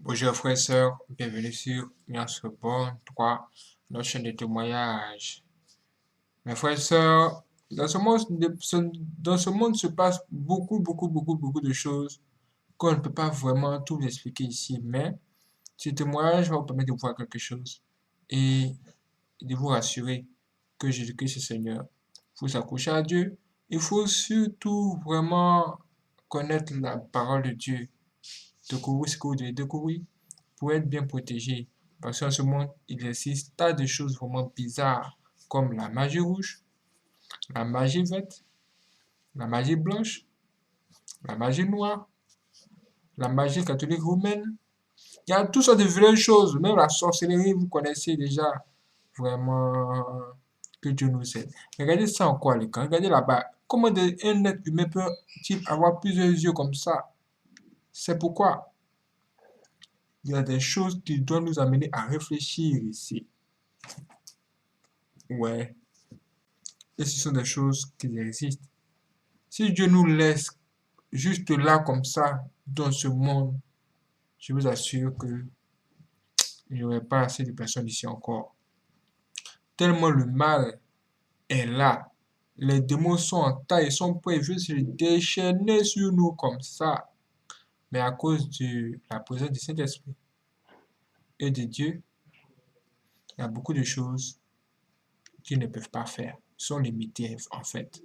Bonjour frères et sœurs, bienvenue sur Nuance Bon 3, notre chaîne de témoignage. Mes frères et sœurs, dans ce monde se passe beaucoup de choses qu'on ne peut pas vraiment tout vous expliquer ici, mais ce témoignage va vous permettre de voir quelque chose et de vous rassurer que Jésus-Christ est Seigneur. Il faut s'accrocher à Dieu, il faut surtout vraiment connaître la parole de Dieu, découvrir ce que vous devez découvrir pour être bien protégé. Parce qu'en ce monde, il existe tas de choses vraiment bizarres, comme la magie rouge, la magie verte, la magie blanche, la magie noire, la magie catholique romaine. Il y a toutes sortes de vraies choses, même la sorcellerie, vous connaissez déjà vraiment que Dieu nous aide. Regardez ça encore, les gars. Regardez là-bas. Comment un être humain peut-il avoir plusieurs yeux comme ça? C'est pourquoi il y a des choses qui doivent nous amener à réfléchir ici. Ouais. Et ce sont des choses qui existent. Si Dieu nous laisse juste là comme ça, dans ce monde, je vous assure que il n'y aurait pas assez de personnes ici encore. Tellement le mal est là. Les démons sont en taille, ils sont prêts de se déchaîner sur nous comme ça. Mais à cause de la présence du Saint-Esprit et de Dieu, il y a beaucoup de choses qu'ils ne peuvent pas faire. Ils sont limités en fait.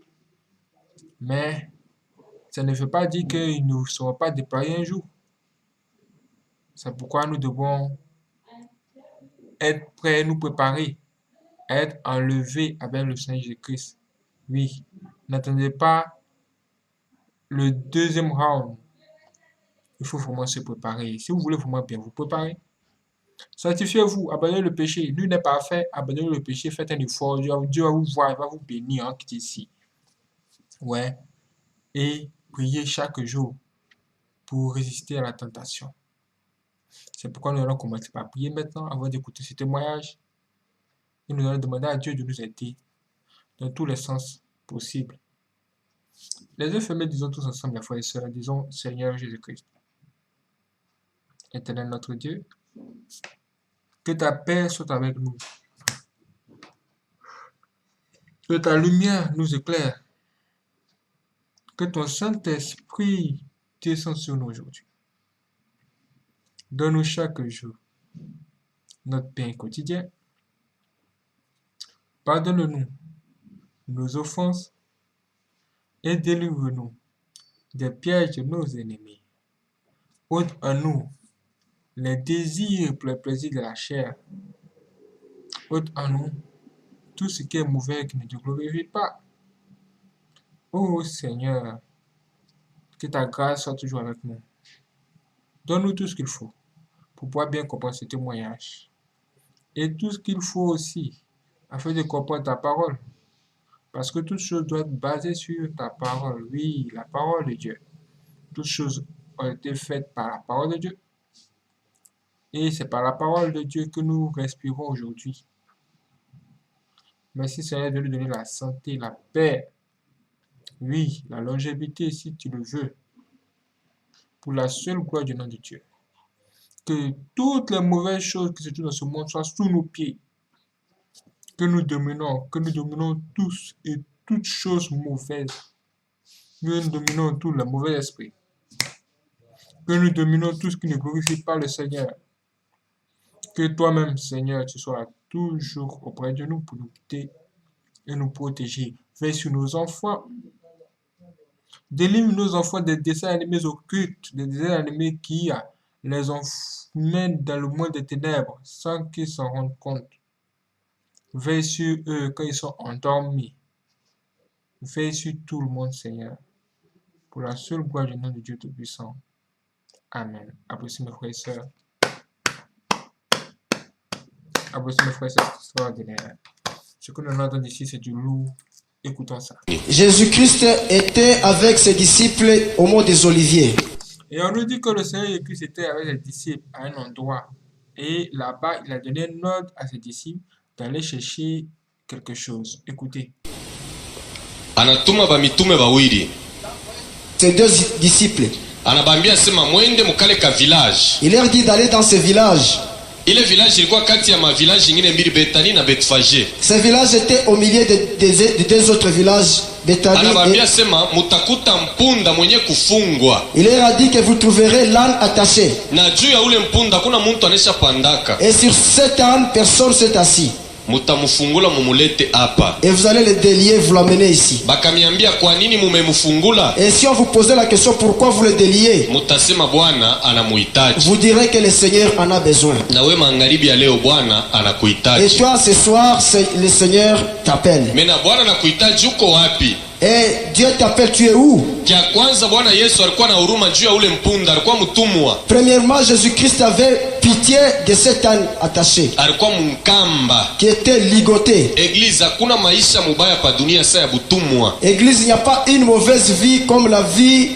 Mais ça ne veut pas dire qu'ils ne seront pas déployés un jour. C'est pourquoi nous devons être prêts, nous préparer à être enlevés avec le Seigneur Jésus-Christ. Oui, n'attendez pas le deuxième round. Il faut vraiment se préparer. Si vous voulez vraiment bien vous préparer, sanctifiez-vous, abandonnez le péché. Nul n'est parfait, abandonnez le péché, faites un effort. Dieu va vous voir, il va vous bénir en quitte ici. Ouais. Et priez chaque jour pour résister à la tentation. C'est pourquoi nous allons commencer par prier maintenant avant d'écouter ce témoignage. Et nous allons demander à Dieu de nous aider dans tous les sens possibles. Les yeux fermés, disons tous ensemble, les frères et sœurs, disons Seigneur Jésus-Christ. Éternel notre Dieu, que ta paix soit avec nous. Que ta lumière nous éclaire. Que ton Saint-Esprit descende sur nous aujourd'hui. Donne-nous chaque jour notre pain quotidien. Pardonne-nous nos offenses et délivre-nous des pièges de nos ennemis. Ôte à nous les désirs pour les plaisirs de la chair. Ôte à nous tout ce qui est mauvais qui ne te glorifie pas. Ô Seigneur, que ta grâce soit toujours avec nous. Donne-nous tout ce qu'il faut pour pouvoir bien comprendre ce témoignage. Et tout ce qu'il faut aussi afin de comprendre ta parole. Parce que toute chose doit être basée sur ta parole. Oui, la parole de Dieu. Toutes choses ont été faites par la parole de Dieu. Et c'est par la parole de Dieu que nous respirons aujourd'hui. Merci Seigneur de nous donner la santé, la paix. Oui, la longévité si tu le veux. Pour la seule gloire du nom de Dieu. Que toutes les mauvaises choses qui se trouvent dans ce monde soient sous nos pieds. Que nous dominons tous et toutes choses mauvaises. Nous dominons tous les mauvais esprits. Que nous dominons tout ce qui ne glorifie pas le Seigneur. Que toi-même, Seigneur, tu sois toujours auprès de nous pour nous guider et nous protéger. Veille sur nos enfants. Délivre nos enfants des dessins animés occultes, des dessins animés qui les mènent dans le monde des ténèbres sans qu'ils s'en rendent compte. Veille sur eux quand ils sont endormis. Veille sur tout le monde, Seigneur. Pour la seule gloire du nom de Dieu Tout-Puissant. Amen. Applaudissez mes frères et sœurs. Applaudissez mes frères et sœurs, c'est extraordinaire. Ce que nous entendons ici, c'est du lourd. Écoutons ça. Jésus-Christ était avec ses disciples au mont des Oliviers. Et on nous dit que le Seigneur Jésus-Christ était avec ses disciples à un endroit. Et là-bas, il a donné un ordre à ses disciples d'aller chercher quelque chose. Écoutez. Ses deux disciples. Anabambia sema mwende mukale ka village. Il leur dit d'aller dans ce village. Ile village ilikuwa kati ya ma village nyingine mbili, Bethany na Bethphage. Ce village était au milieu de deux autres villages, Bethany. Anabambia sema mutakuta mpunda mwenye kufungwa. Il leur a dit que vous trouverez l'âne attaché. Na juu ya ule mpunda kuna muntu anesha pandaka. Et sur cet âne, personne s'est assis. Mutamufungula mumulete hapa. Et vous allez le délier, vous l'amener ici. Bakamiambia kwa nini mumemufungula? Et si on vous posait la question pourquoi vous le déliez, Mutasema Bwana anamuhitaji. vous direz que le Seigneur en a besoin. Na we magharibi ya leo Bwana Et anakuhitaji. toi, ce soir, le Seigneur t'appelle. Mena Bwana anakuhitaji uko wapi? Et Dieu t'appelle, tu es où? Kia kwanza Bwana Yesu alikuwa na huruma juu ya ule mpunda, alikuwa mtumwa. Premièrement, Jésus-Christ avait pitié de cet âne attaché, Alikuwa mkamba. qui était ligoté. Église, hakuna maisha mubaya pa dunia saa ya butumwa. Église, il n'y a pas une mauvaise vie comme la vie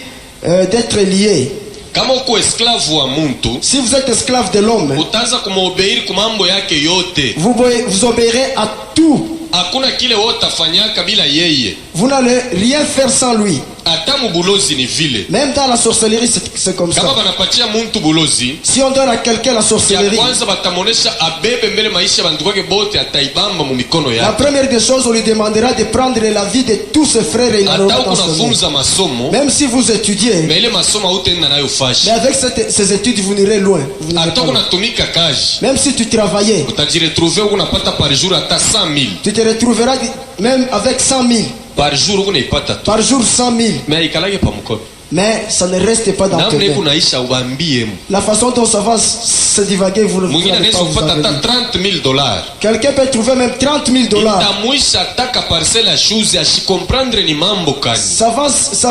d'être lié. Kama uko esclave wa muntu, Si vous êtes esclave de l'homme, utaanza kumobeiri kumambo yake yote. vous obéirez à tout. Hakuna kile wote afanyaka bila yeye. Vous n'allez rien faire sans lui. Hata mubulozi ni vile. Même dans la sorcellerie, c'est comme Kama ça. banapatia muntu bulozi, Si on donne à quelqu'un la kia sorcellerie, kwanza batamonesha abebe mbele maisha bantu kwake bote, ataibamba mu mikono la yake. première des choses, on lui demandera de prendre la vie de tous ses frères et il en Hata aura uko dans son nom. nafunza masomo, Même si vous étudiez, mais ile masomo hautaenda nayo fashi. mais avec ces études, vous n'irez loin. Vous n'irez Hata pas uko loin. natumika kazi, Même si tu travaillais, utajiretrouve uko napata par jour hata 100,000. tu te retrouveras même avec 100 000. Par jour uko naipata tu. Par jour, 100 000. Mais haikalage pa mkono. Mais ça ne reste pas dans tes Namna iko mains. naisha ubambie mu. La façon dont ça va se divaguer, vous ne Mwingine pouvez anaweza pas vous kupata en hata venir. 30,000 $. Quelqu'un peut trouver même 30 000 $. Itamwisha taka parcelle ya shuzi ashikomprendre ni mambo kani. Ça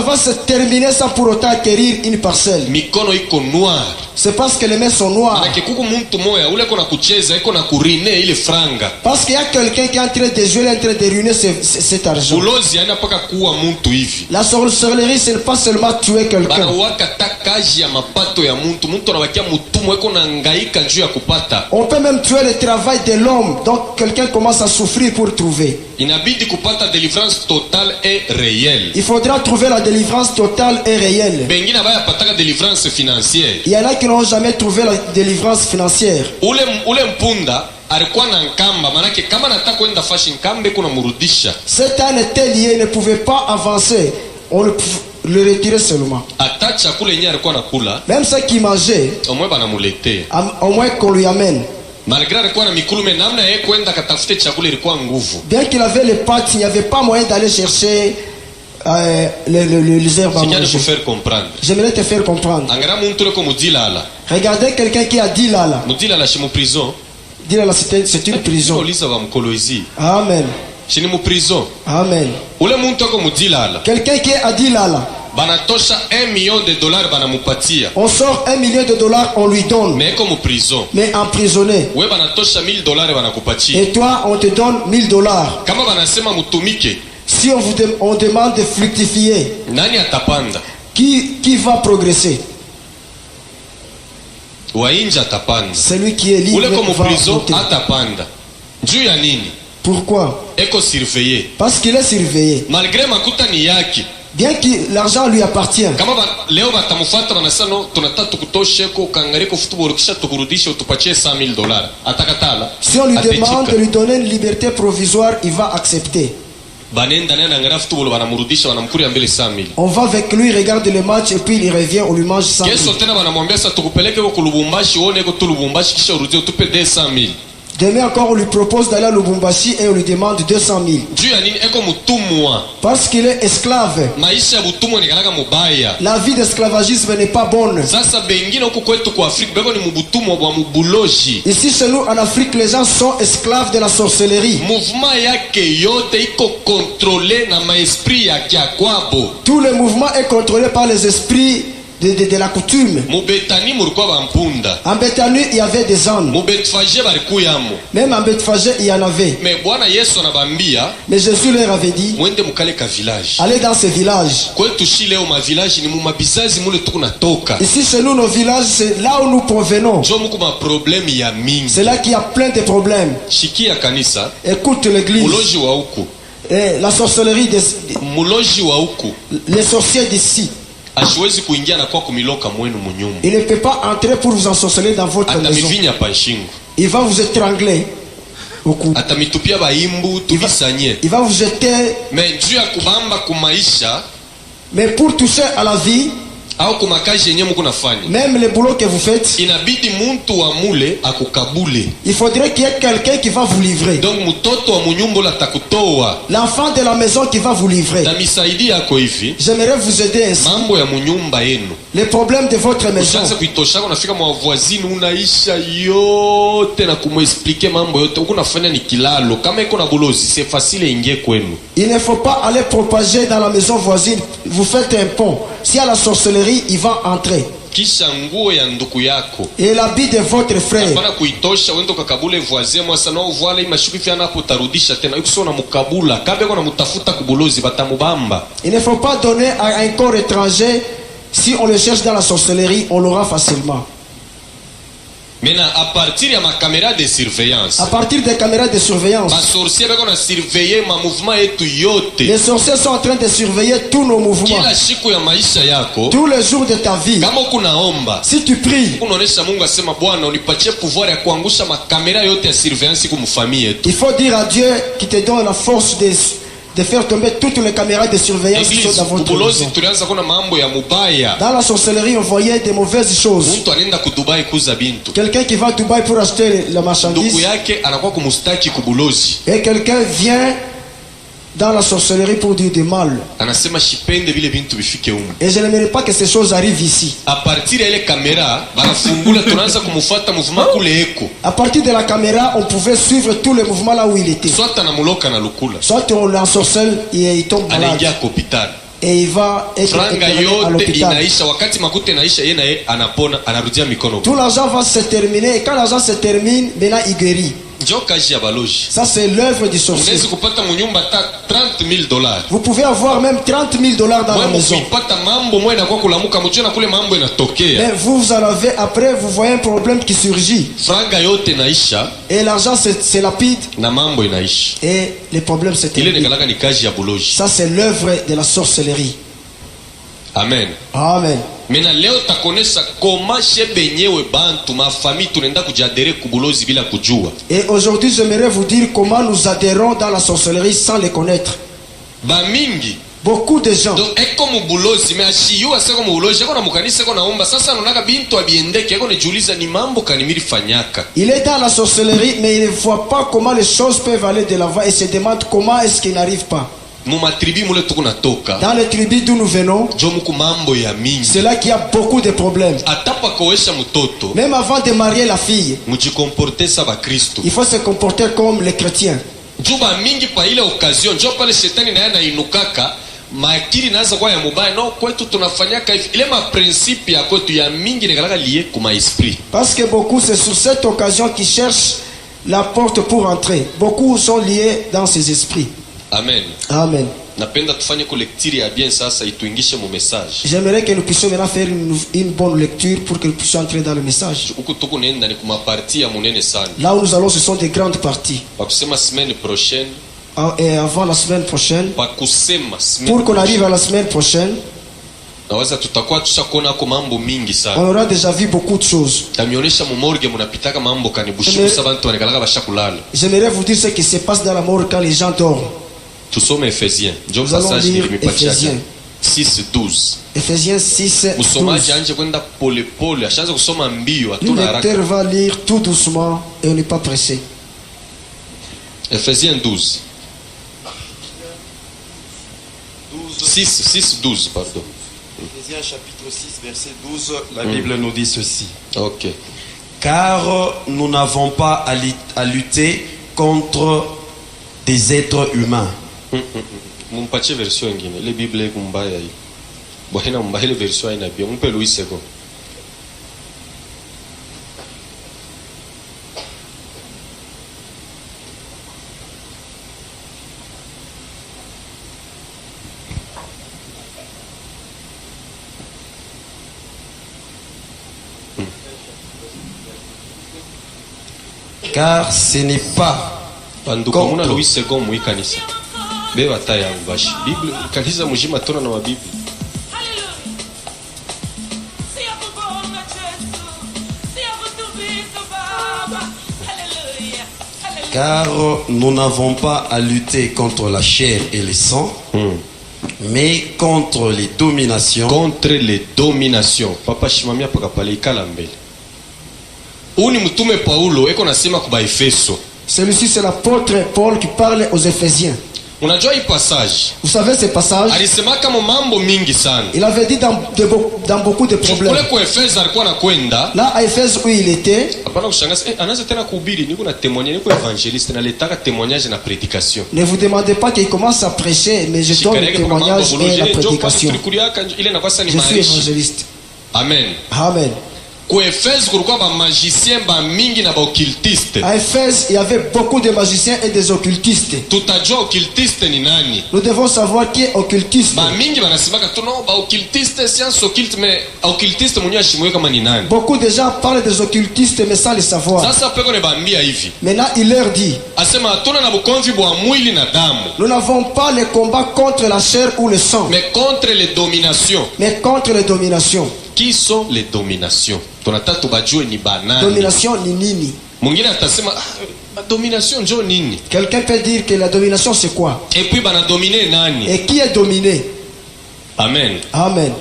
va se terminer sans pour autant acquérir une parcelle. Mikono iko noir. C'est parce que les mains sont noires. Manake kuku muntu moya ule kona kucheza iko na kurine ile franga. Parce qu'il y a quelqu'un qui est en train de jouer, en train de ruiner cet argent. Ulozi yana paka kuwa muntu hivi. La sorcellerie, ce n'est pas seulement tuer Bana quelqu'un. waka takaji ya mapato ya muntu. Muntu anabakia mutumwa iko na ngaika juu ya kupata. On peut même tuer le travail de l'homme. Donc quelqu'un commence à souffrir pour trouver. Inabidi kupata délivrance totale et réelle. Il faudra trouver la délivrance totale et réelle. Bengine baya pataka délivrance financière. Il y en a qui n'ont jamais trouvé la délivrance financière. Ule mpunda alikuwa na nkamba, manake kama nataka kwenda fashi nkambe kuna murudisha. Cet âne était lié, il ne pouvait pas avancer. On le retirait seulement. Ata chakula yenyewe alikuwa nakula, Même ceux qui mangeaient, omwe banamuletea. au moins qu'on lui amène. Malgré alikuwa na mikulume, namna yeye kwenda katafute chakula ilikuwa nguvu. Bien qu'il avait les pattes, il n'y avait pas moyen d'aller chercher les herbes à Sijani manger. kufaire comprendre. J'aimerais te faire comprendre. Angara muntu leko mudilala. Regardez quelqu'un qui a dit là. Mudilala shi mu prison. Dit là, c'est une prison. Polisa wa mkoloizi. Amen. Shi ni mu prison. Amen. Ule muntu ako mudilala. Quelqu'un qui a dit là. Banatosha $1 million banamupatia. On sort $1 million, on lui donne. Mais eko mu prison. Mais emprisonné. We banatosha $1,000 banakupatia. Et toi, on te donne $1,000. Kama banasema mutumike, Si on demande de fructifier, nani atapanda? qui va progresser? Wainja atapanda. Celui qui est libre Ule ko mu va prison monter. atapanda. Juu ya nini? Pourquoi? Eko surveiller. Parce qu'il est surveillé. Malgré makuta ni yake. Bien que l'argent lui appartient. Kama leo batamufata banasema no, tunataka tukutosheko ukaangaliko football kisha tukurudishe utupatie $100,000. Atakatala. Si on lui Atechika. demande de lui donner une liberté provisoire, il va accepter. Banenda nena ngara football banamurudisha banamkuria mbele 100,000. On va avec lui, regarde le match et puis il revient, on lui mange 100 000. Kesho tena banamwambia sasa tukupeleke huko Lubumbashi uone ko Lubumbashi kisha urudie utupe 200,000. Demain encore, on lui propose d'aller à Lubumbashi et on lui demande 200 000. Juu ya nini? Eko mutumwa. Parce qu'il est esclave. Maisha ya butumwa ni kalaka mubaya. La vie d'esclavagisme n'est pas bonne. Sasa bengine huko kwetu kwa Afrika beko ni mubutumwa bwa mubuloji. Ici chez nous en Afrique, les gens sont esclaves de la sorcellerie. Mouvement yake yote iko contrôlé na maesprit yake ya kwabo. Tout le mouvement est contrôlé par les esprits de la coutume. Mubetani mulikuwa bampunda. En Bethanie, il y avait des ânes. Mubetfaje balikuyamo. Même en Bethphage, il y en avait. Mais Bwana Yesu anabambia Mais Jésus leur avait dit, mwende mukale ka village. allez dans ces villages. Kwetu shi leo ma village ni mumabizazi mule tuko natoka. Ici chez nous, nos villages, c'est là où nous provenons. Njo muko ma problème ya mingi. C'est là qu'il y a plein de problèmes. Shikia kanisa. Écoute l'église. Muloji wa huku. Et la sorcellerie, Muloji wa huku. les sorciers d'ici. Ashiwezi kuingia na kwa kumiloka mwenu munyumba. Il ne peut pas entrer pour vous ensorceler dans votre maison. Atamivinya pa nshingo. Il va vous étrangler au cou. Atamitupia baimbu tubisanye. Il va vous jeter. Mais juu ya kubamba kumaisha, Mais pour toucher à la vie, au kumakaji yenye mko nafanya, même le boulot que vous faites, inabidi muntu wa mule akukabule. il faudrait qu'il y ait quelqu'un qui va vous livrer. Donc mtoto wa munyumba la takutoa. L'enfant de la maison qui va vous livrer. Na misaidi yako hivi. J'aimerais vous aider ainsi. Mambo ya munyumba yenu. Les problèmes de votre maison. Ushaanza kuitoshaka unafika mwa voisine unaisha yote na kumexpliquer mambo yote. Uko nafanya ni kilalo. Kama iko na bulozi, c'est facile ingie kwenu. Il ne faut pas aller propager dans la maison voisine. Vous faites un pont. Si à la sorcellerie, il va entrer. Kisha nguo ya nduku yako. Et l'habit de votre frère. Hapana kuitosha wendo kakabule voisin mwasa na uvala imashuki fiana hapo tarudisha tena. Yuko na mukabula. Kabe kuna mutafuta kubulozi batamubamba. Il ne faut pas donner à un corps étranger. Si on le cherche dans la sorcellerie, on l'aura facilement. Maintenant, à partir ya ma caméra de surveillance. À partir des caméras de surveillance. Ba sorcier beko na surveiller ma mouvement yetu yote. Les sorciers sont en train de surveiller tous nos mouvements. Kila siku ya maisha yako. Tous les jours de ta vie. Kama kunaomba. Si tu pries. Unaonesha Mungu asema Bwana unipatie pouvoir ya kuangusha makamera yote ya surveillance kumfamie yetu. Il faut dire à Dieu qui te donne la force de faire tomber toutes les caméras de surveillance qui sont dans votre maison. Tulianza kuna mambo ya mubaya. Dans la sorcellerie, on voyait des mauvaises choses. Mtu anaenda ku Dubai kuuza bintu. Quelqu'un qui va à Dubaï pour acheter la marchandise. Ndugu yake anakuwa kumustaki kubulozi. Et quelqu'un vient dans la sorcellerie pour dire du mal. Anasema shipende vile bintu bifike huko. Et je n'aimerais pas que ces choses arrivent ici. À partir ya ile kamera, banafungula tunaanza kumfuata mouvement kule eko. À partir de la caméra, on pouvait suivre tous les mouvements là où il était. Soit anamuloka na lukula. Soit on l'ensorcelle et il tombe malade. Anaingia kwa hospitali. Et il va être franga interné à yote l'hôpital. inaisha, wakati makuta inaisha yeye na yeye anapona, anarudia mikono. Tout l'argent va se terminer et quand l'argent se termine, maintenant il guérit. Njo kazi ya baloji. Ça c'est l'œuvre du sorcier. Unaweza kupata munyumba ta $30,000. Vous pouvez avoir même $30,000 dans la maison. Ukipata mambo mwe na kwa kulamuka mjona kule mambo inatokea. Mais vous en avez après, vous voyez un problème qui surgit. Franga yote inaisha. Et l'argent c'est lapide. Na mambo inaisha. Et les problèmes se terminent. Ile nikalaka ni kazi ya baloji. Ça c'est l'œuvre de la sorcellerie. Amen. Amen. Mena leo takonesha koma shebenyewe bantu mafami tunaenda kujadere kubulozi bila kujua. Et aujourd'hui j'aimerais vous dire comment nous adhérons dans la sorcellerie sans les connaître. Ba mingi. Beaucoup de gens. Donc eko mubulozi me ashiyu aseko mubulozi eko na mukanisa eko naomba sasa nonaka bintu abiendeke eko nejuliza ni mambo kanimiri fanyaka. Il est dans la sorcellerie mais il ne voit pas comment les choses peuvent aller de l'avant et se demande comment est-ce qu'il n'arrive pas. Dans les tribus d'où nous venons, c'est là qu'il y a beaucoup de problèmes. Même avant de marier la fille, il faut se comporter comme les chrétiens. Makiri naanza kwa ya mubaya no kwetu tunafanyaka hivi ile maprincipe ya kwetu ya mingi nikalaka lié kuma esprit. Parce que beaucoup c'est sur cette occasion qu'ils cherchent la porte pour entrer. Beaucoup sont liés dans ces esprits. Amen. Amen. Napenda tufanye collecture ya bien sasa ituingishe mu message. J'aimerais que nous puissions maintenant faire une bonne lecture pour que nous puissions entrer dans le message. Huko tuko nenda ni kuma partie ya munene sana. Là où nous allons ce sont des grandes parties. Kwa kusema semaine prochaine. Et avant la semaine prochaine. Kwa kusema semaine. Pour qu'on arrive à la semaine prochaine. Naweza tutakuwa tushakona kwa mambo mingi sana. On aura déjà vu beaucoup de choses. Tamionyesha mu morgue munapitaka mambo kanibushiku sabantu wanakalaka bashakulala. J'aimerais vous dire ce qui se passe dans la mort quand les gens dorment. Tusome Ephésiens. Ndio passage nilimipatia. 6:12. Ephésiens 6:12. Msomaji anje kwenda pole pole, ashaanza kusoma mbio, hatuna haraka. Le lecteur va lire tout doucement et on n'est pas pressé. Ephésiens 12. 6:12 pardon. Ephésiens chapitre 6 verset 12, la Bible nous dit ceci. OK. Car nous n'avons pas à lutter contre des êtres humains. Mumpatie version nyingine. Ile Bible iko mbaya hii. Bwana mbaya version ina bia. Mpe Louis II. Car ce n'est pas comme Louis II mu kanisa. Beba taya bashi. Bible kanisa mujima tona na Bible. Car nous n'avons pas à lutter contre la chair et le sang, mais contre les dominations. Contre les dominations. Papa shimamia pakapale ikala mbele. Uni mtume Paulo eko nasema kuba Efeso. Celui-ci, c'est l'apôtre Paul qui parle aux Éphésiens. Unajua hii passage? Vous savez ce passage? Alisema kama mambo mingi sana. Il avait dit dans beaucoup de problèmes. Kule kwa Efeso alikuwa anakwenda. Là, à Éphèse où il était, hapana kushangaza anaanza tena kuhubiri, niko na témoigner, niko évangéliste, naletaka témoignage na prédication. ne vous demandez pas qu'il commence à prêcher, mais je donne le témoignage et la prédication. Je suis évangéliste. Amen. Amen. Kwa Efeso kulikuwa ba magicien ba mingi na ba occultiste. À Éphèse, il y avait beaucoup de magiciens et des occultistes. Tutajua occultiste ni nani? Nous devons savoir qui est occultiste. Ba mingi banasimaka tu no ba occultiste, science occulte, mais occultiste mwenye ashimwe kama ni nani? Beaucoup de gens parlent des occultistes mais sans le savoir. Sasa peko ne bambia hivi. Maintenant, il leur dit, asema hatuna na bukonvi bwa mwili na damu. Nous n'avons pas le combat contre la chair ou le sang, mais contre les dominations. Mais contre les dominations. Qui sont les dominations? Tunataka tubajue ni banani. Domination ni nini? Mwingine atasema domination njo nini? Quelqu'un peut dire que la domination c'est quoi? Et puis bana dominer nani? Et qui est dominé? Amen. Amen.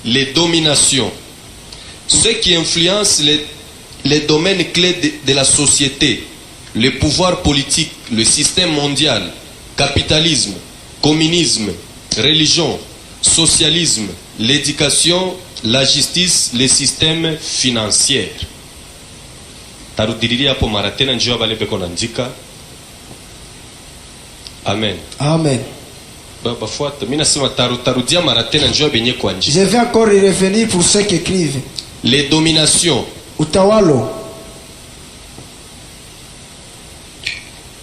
Les dominations, ceux qui influencent les domaines clés de la société, le pouvoir politique, le système mondial, capitalisme, communisme, religion, socialisme, l'éducation, la justice, les systèmes financiers. Tarudiriria hapo mara tena njoo bale beko naandika. Amen. Amen. Baba fuata, mimi nasema tarudia mara tena njoo benye kuandika. Je vais encore y revenir pour ceux qui écrivent. Les dominations. Utawalo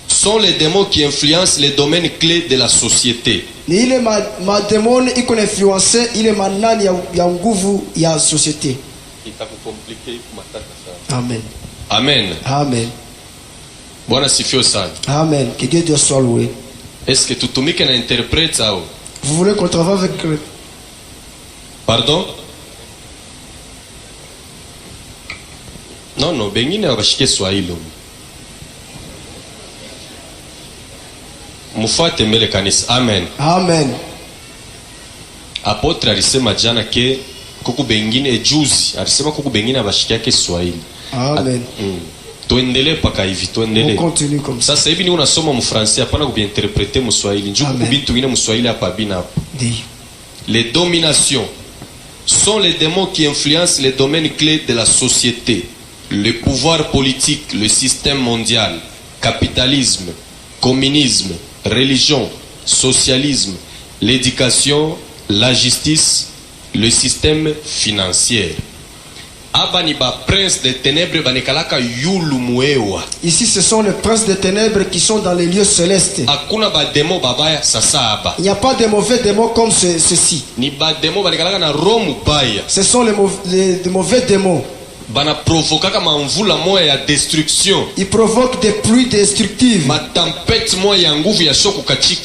sont les démons qui influencent les domaines clés de la société. Ni ile mademoni iko influencer ile manani ya nguvu ya société. Amen. Amen. Amen. Bwana sifiwe sana. Amen. Que Dieu soit loué. Est-ce que tutumike na interprète au? Vous voulez qu'on travaille avec Pardon? Non, bengine wabashike Swahili. Mufuate mbele kanisa. Amen. Amen. Apotre alisema jana ke kuku bengine juzi alisema kuku bengine abashike yake Swahili. Amen. Tuendelee paka hivi, tuendelee. On continue comme ça. Sasa hivi ni unasoma mfransi hapana kubiinterprete mswahili. Njoo kubintu ngine mswahili hapa bina hapa. Les dominations sont les démons qui influencent les domaines clés de la société. Le pouvoir politique, le système mondial, capitalisme, communisme, religion, socialisme, l'éducation, la justice, le système financier. Ici, ce sont les princes des ténèbres qui sont dans les lieux célestes. Il n'y a pas de mauvais démons comme ceci. Ce sont les mauvais démons. Ils provoquent des pluies destructives,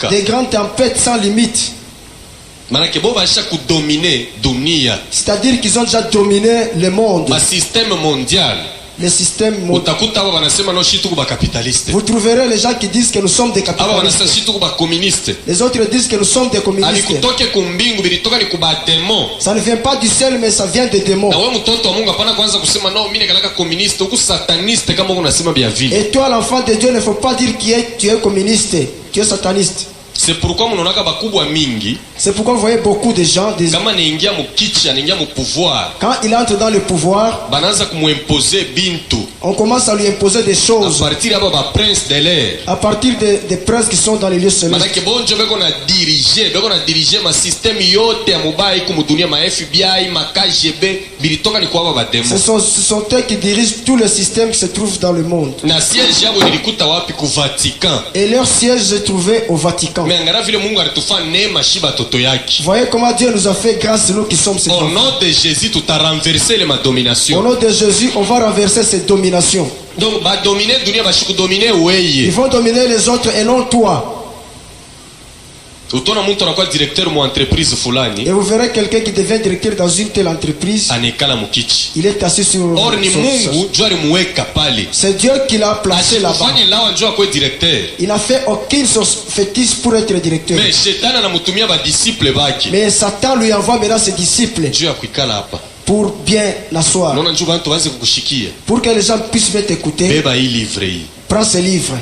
des grandes tempêtes sans limite. C'est-à-dire qu'ils ont déjà dominé le monde. Le système mondial. Le système mondial. Vous trouverez les gens qui disent que nous sommes des capitalistes. Les autres disent que nous sommes des communistes. Ça ne vient pas du ciel, mais ça vient des démons. Et toi, l'enfant de Dieu, il ne faut pas dire que tu es communiste, tu es sataniste. C'est pourquoi vous voyez beaucoup de gens quand il entre dans le pouvoir, on commence à lui imposer des choses à partir des princes qui sont dans les lieux célestes. Ce sont eux qui dirigent tout le système qui se trouve dans le monde. Et leur siège se trouvait au Vatican. Voyez comment Dieu nous a fait grâce, nous qui sommes ses enfants. Au nom de Jésus, tout a renversé les dominations. Au nom de Jésus, on va renverser ces dominations. Donc, ils vont dominer les autres et non toi. Utaona mtu anakuwa directeur mu entreprise fulani. Et vous verrez quelqu'un qui devient directeur dans une telle entreprise. Anekala mukichi. Il est assis sur Or ni Mungu ndio alimuweka pale. C'est Dieu qui l'a placé là-bas. Asifanye lawa ndio akwe directeur. Il n'a fait aucune fétiche pour être directeur. Mais shetani anamutumia ba disciple baki. Mais Satan lui envoie maintenant ses disciples. Ndio akuikala hapa. Pour bien l'asseoir. Unaona njoo bantu waanze kukushikia. Pour que les gens puissent bien t'écouter. Beba hii livre hii. Prends ce livre.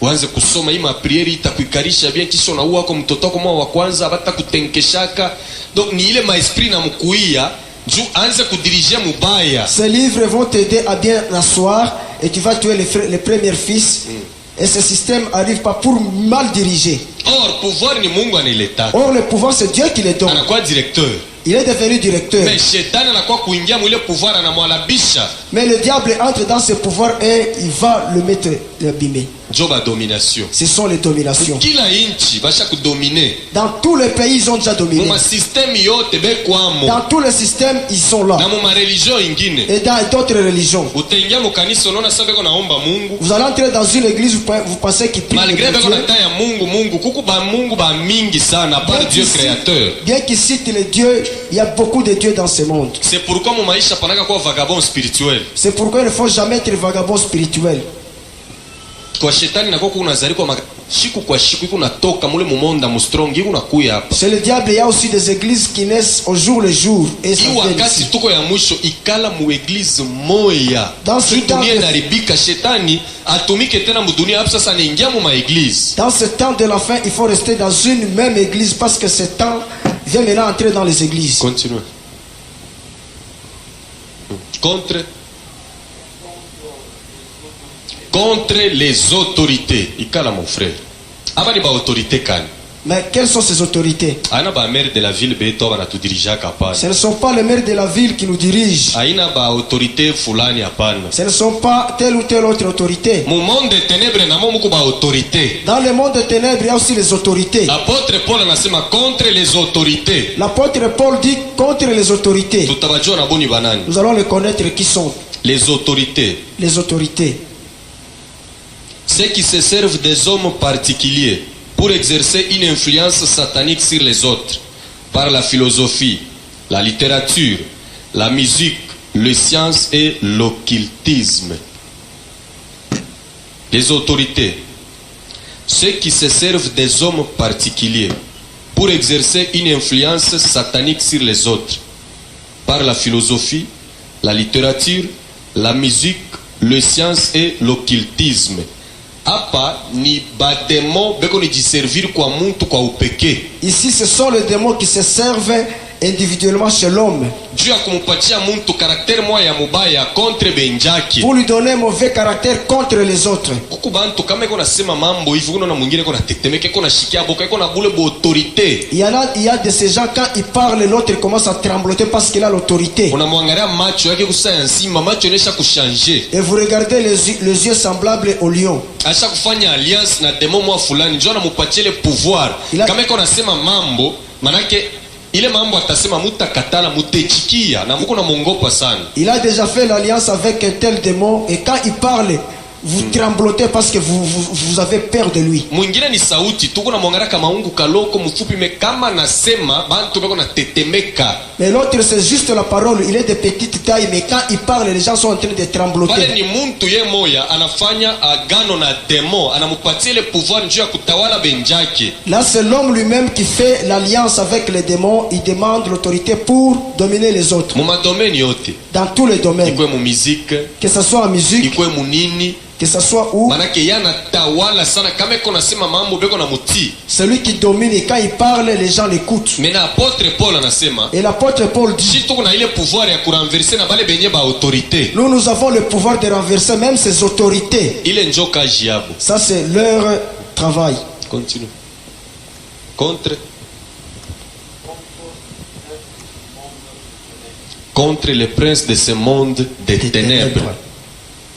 Uanze kusoma hii maprieri itakuikarisha bien, kisha unaua wako mtoto wako mwa wa kwanza abata kutenkeshaka. Donc ni ile maesprit na mkuia njoo anze kudirige mubaya. Ces livres vont t'aider à bien l'asseoir et tu vas tuer les premiers fils. Et ce système arrive pas pour mal diriger. Or pouvoir ni Mungu anileta. Or le pouvoir c'est Dieu qui le donne. Anakuwa directeur. Il est devenu directeur. Mais shetani anakuwa kuingia mwile pouvoir anamwalabisha. Mais le diable entre dans ce pouvoir et il va le mettre l'abîmer. Joba domination. Ce sont les dominations. Kila inchi basha kudominer. Dans tous les pays ils ont déjà dominé. Muma système yote bekwamo. Dans tous les systèmes ils sont là. Na muma religion ingine. Et dans d'autres religions. Utaingia mu kanisa unaona sasa beko naomba Mungu. Vous allez entrer dans une église vous pensez qu'il prie. Malgré beko nataya Mungu kuku ba Mungu ba mingi sana par Dieu créateur. Bien qu'il cite les dieux, il y a beaucoup de dieux dans ce monde. C'est pourquoi mu maisha panaka kwa vagabond spirituel. C'est pourquoi il ne faut jamais être vagabond spirituel. Kwa shetani na kwa unazali kwa shiku kwa shiku iko natoka mule mumonda mu strong iko nakuya hapa. Chez le diable il y a aussi des églises qui naissent au jour le jour et ça vient wakati tuko ya mwisho ikala mu église moya. Dans ce temps dunia inaribika, shetani atumike tena mu dunia hapo sasa anaingia mu ma église. Dans ce temps de la fin, il faut rester dans une même église parce que ce temps vient maintenant entrer dans les églises. Continue. Contre les autorités. Ikala mon frère. Abani ba autorité kan. Mais quelles sont ces autorités? Aina ba maire de la ville beto bana tu dirija kapana. Ce ne sont pas les maires de la ville qui nous dirigent. Aina ba autorité fulani hapana. Ce ne sont pas telle ou telle autre autorité. Mu monde des ténèbres na muko ba autorité. Dans le monde des ténèbres, il y a aussi les autorités. Apôtre Paul anasema contre les autorités. L'apôtre Paul dit contre les autorités. Tutabajua na boni banani. Nous allons les connaître qui sont les autorités. Les autorités. Ceux qui se servent des hommes particuliers pour exercer une influence satanique sur les autres par la philosophie, la littérature, la musique, les sciences et l'occultisme. Les autorités. Ceux qui se servent des hommes particuliers pour exercer une influence satanique sur les autres par la philosophie, la littérature, la musique, les sciences et l'occultisme. Hapa ni bademo beko ni jiservir kwa muntu kwa upeke. Ici ce sont les démons qui se servent individuellement chez l'homme. Dieu a kumupatia muntu caractère moya ya mubaya contre benjaki. Pour lui donner un mauvais caractère contre les autres. Kuku bantu kama iko nasema mambo hivi kuna mwingine kuna tetemeke kuna shikia boka iko na bule bo autorité. Il y a de ces gens quand ils parlent l'autre commence à trembloter parce qu'il a l'autorité. Unamwangalia macho yake kusaya nsima macho yanaisha kuchanger. Et vous regardez les yeux semblables au lion. Acha kufanya alliance na demo mwa fulani njoo anamupatia le pouvoir. Kama iko nasema mambo manake ile mambo atasema mutakatala mutechikia na muko na mongopa sana. Il a déjà fait l'alliance avec un tel démon et quand il parle vous tremblotez parce que vous avez peur de lui. Mwingine ni sauti tuko na mwangalia kama ungu kaloko mfupi me kama nasema bantu bako na tetemeka. Mais l'autre c'est juste la parole, il est de petite taille mais quand il parle les gens sont en train de trembloter. Pale ni muntu ye moya anafanya agano na demo anamupatia le pouvoir njoo ya kutawala benjake. Là c'est l'homme lui-même qui fait l'alliance avec les démons, il demande l'autorité pour dominer les autres. Mu madomaine yote. Dans tous les domaines. Ikwe mu musique, que ça soit en musique, ikwe mu nini, que ça soit où. Manake yana tawala sana kama iko nasema mambo beko na muti. Celui qui domine et quand il parle les gens l'écoutent. Mais na apôtre Paul anasema. Et l'apôtre Paul dit. Si tuko na ile pouvoir ya kurenverser na bale benye ba autorité. Nous avons le pouvoir de renverser même ces autorités. Ile njo kazi yabo. Ça c'est leur travail. Continue. Contre les princes de ce monde des ténèbres.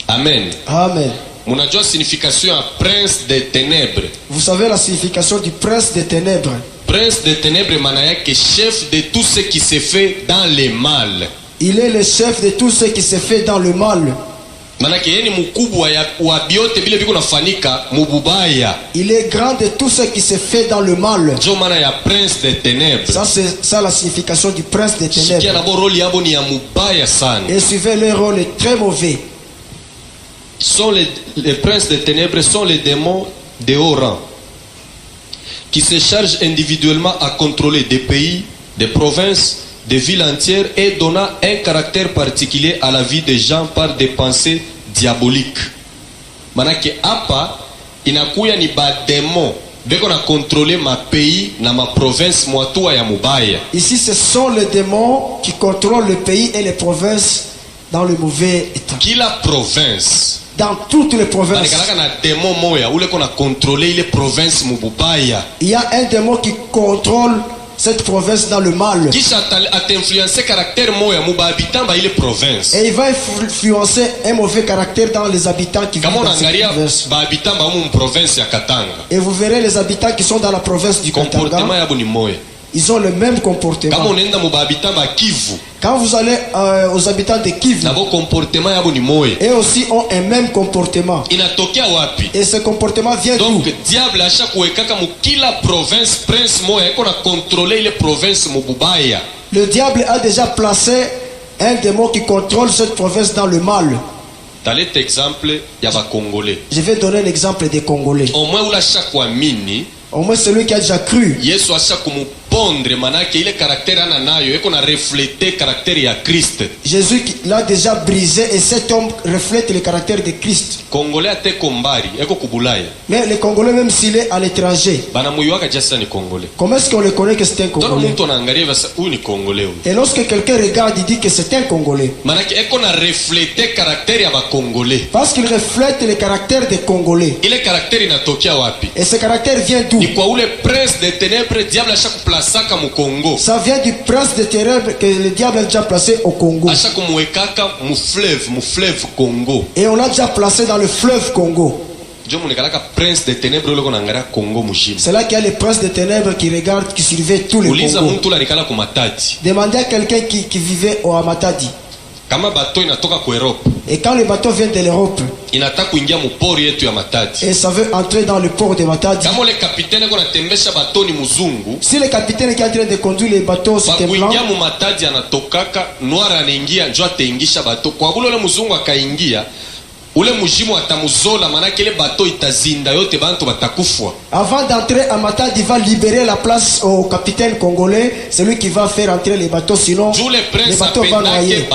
Amen. Amen. Munajua signification ya prince des ténèbres. Vous savez la signification du prince des ténèbres? Prince des ténèbres maana yake chef de tout ce qui se fait dans le mal. Il est le chef de tout ce qui se fait dans le mal. Manake yeye ni mkubwa wa biote vile biko nafanika mububaya. Il est grand de tout ce qui se fait dans le mal. Ndio maana ya prince des ténèbres. Ça c'est ça la signification du prince des Sikia ténèbres. na bo role yabo ni ya mubaya sana. Et suivez leur rôle est très mauvais. Les princes des ténèbres sont les démons de haut rang qui se chargent individuellement à contrôler des pays, des provinces, des villes entières et donnant un caractère particulier à la vie des gens par des pensées diaboliques. Manake hapa inakuya ni ba démon beko na contrôler ma pays na ma province mwatua ya mubaya. Ici ce sont les démons qui contrôlent le pays et les provinces dans le mauvais état. Kila province Dans toutes les provinces. Il y a un démon qui contrôle cette province dans le mal. Et il va influencer un mauvais caractère dans les habitants qui vivent dans cette province. Et vous verrez les habitants qui sont dans la province du Katanga. Ils ont le même comportement. Quand vous allez aux habitants de Kivu, et aussi ont un même comportement. Et ce comportement vient d'où? Le diable a déjà placé un démon qui contrôle cette province dans le mal. Je vais donner l'exemple des Congolais. Au moins celui qui a déjà cru. Jésus l'a déjà brisé et cet homme reflète le caractère de Christ. Mais les Congolais, même s'il est à l'étranger, comment est-ce qu'on le connaît que c'est un Congolais? Et lorsque quelqu'un regarde, il dit que c'est un Congolais. Parce qu'il reflète le caractère des Congolais. Et ce caractère vient d'où? Ça vient du prince des ténèbres que le diable a déjà placé au Congo. Et on l'a déjà placé dans le fleuve Congo. C'est là qu'il y a les princes des ténèbres qui regardent, qui surveillent tous les Congos. Demandez à quelqu'un qui vivait au Matadi. Et quand le bateau vient de l'Europe et ça veut entrer dans le port de Matadi, si le capitaine qui est en train de conduire les bateaux c'était blanc, avant d'entrer à Matadi, il va libérer la place au capitaine congolais, celui qui va faire entrer les bateaux, sinon les bateaux vont noyer.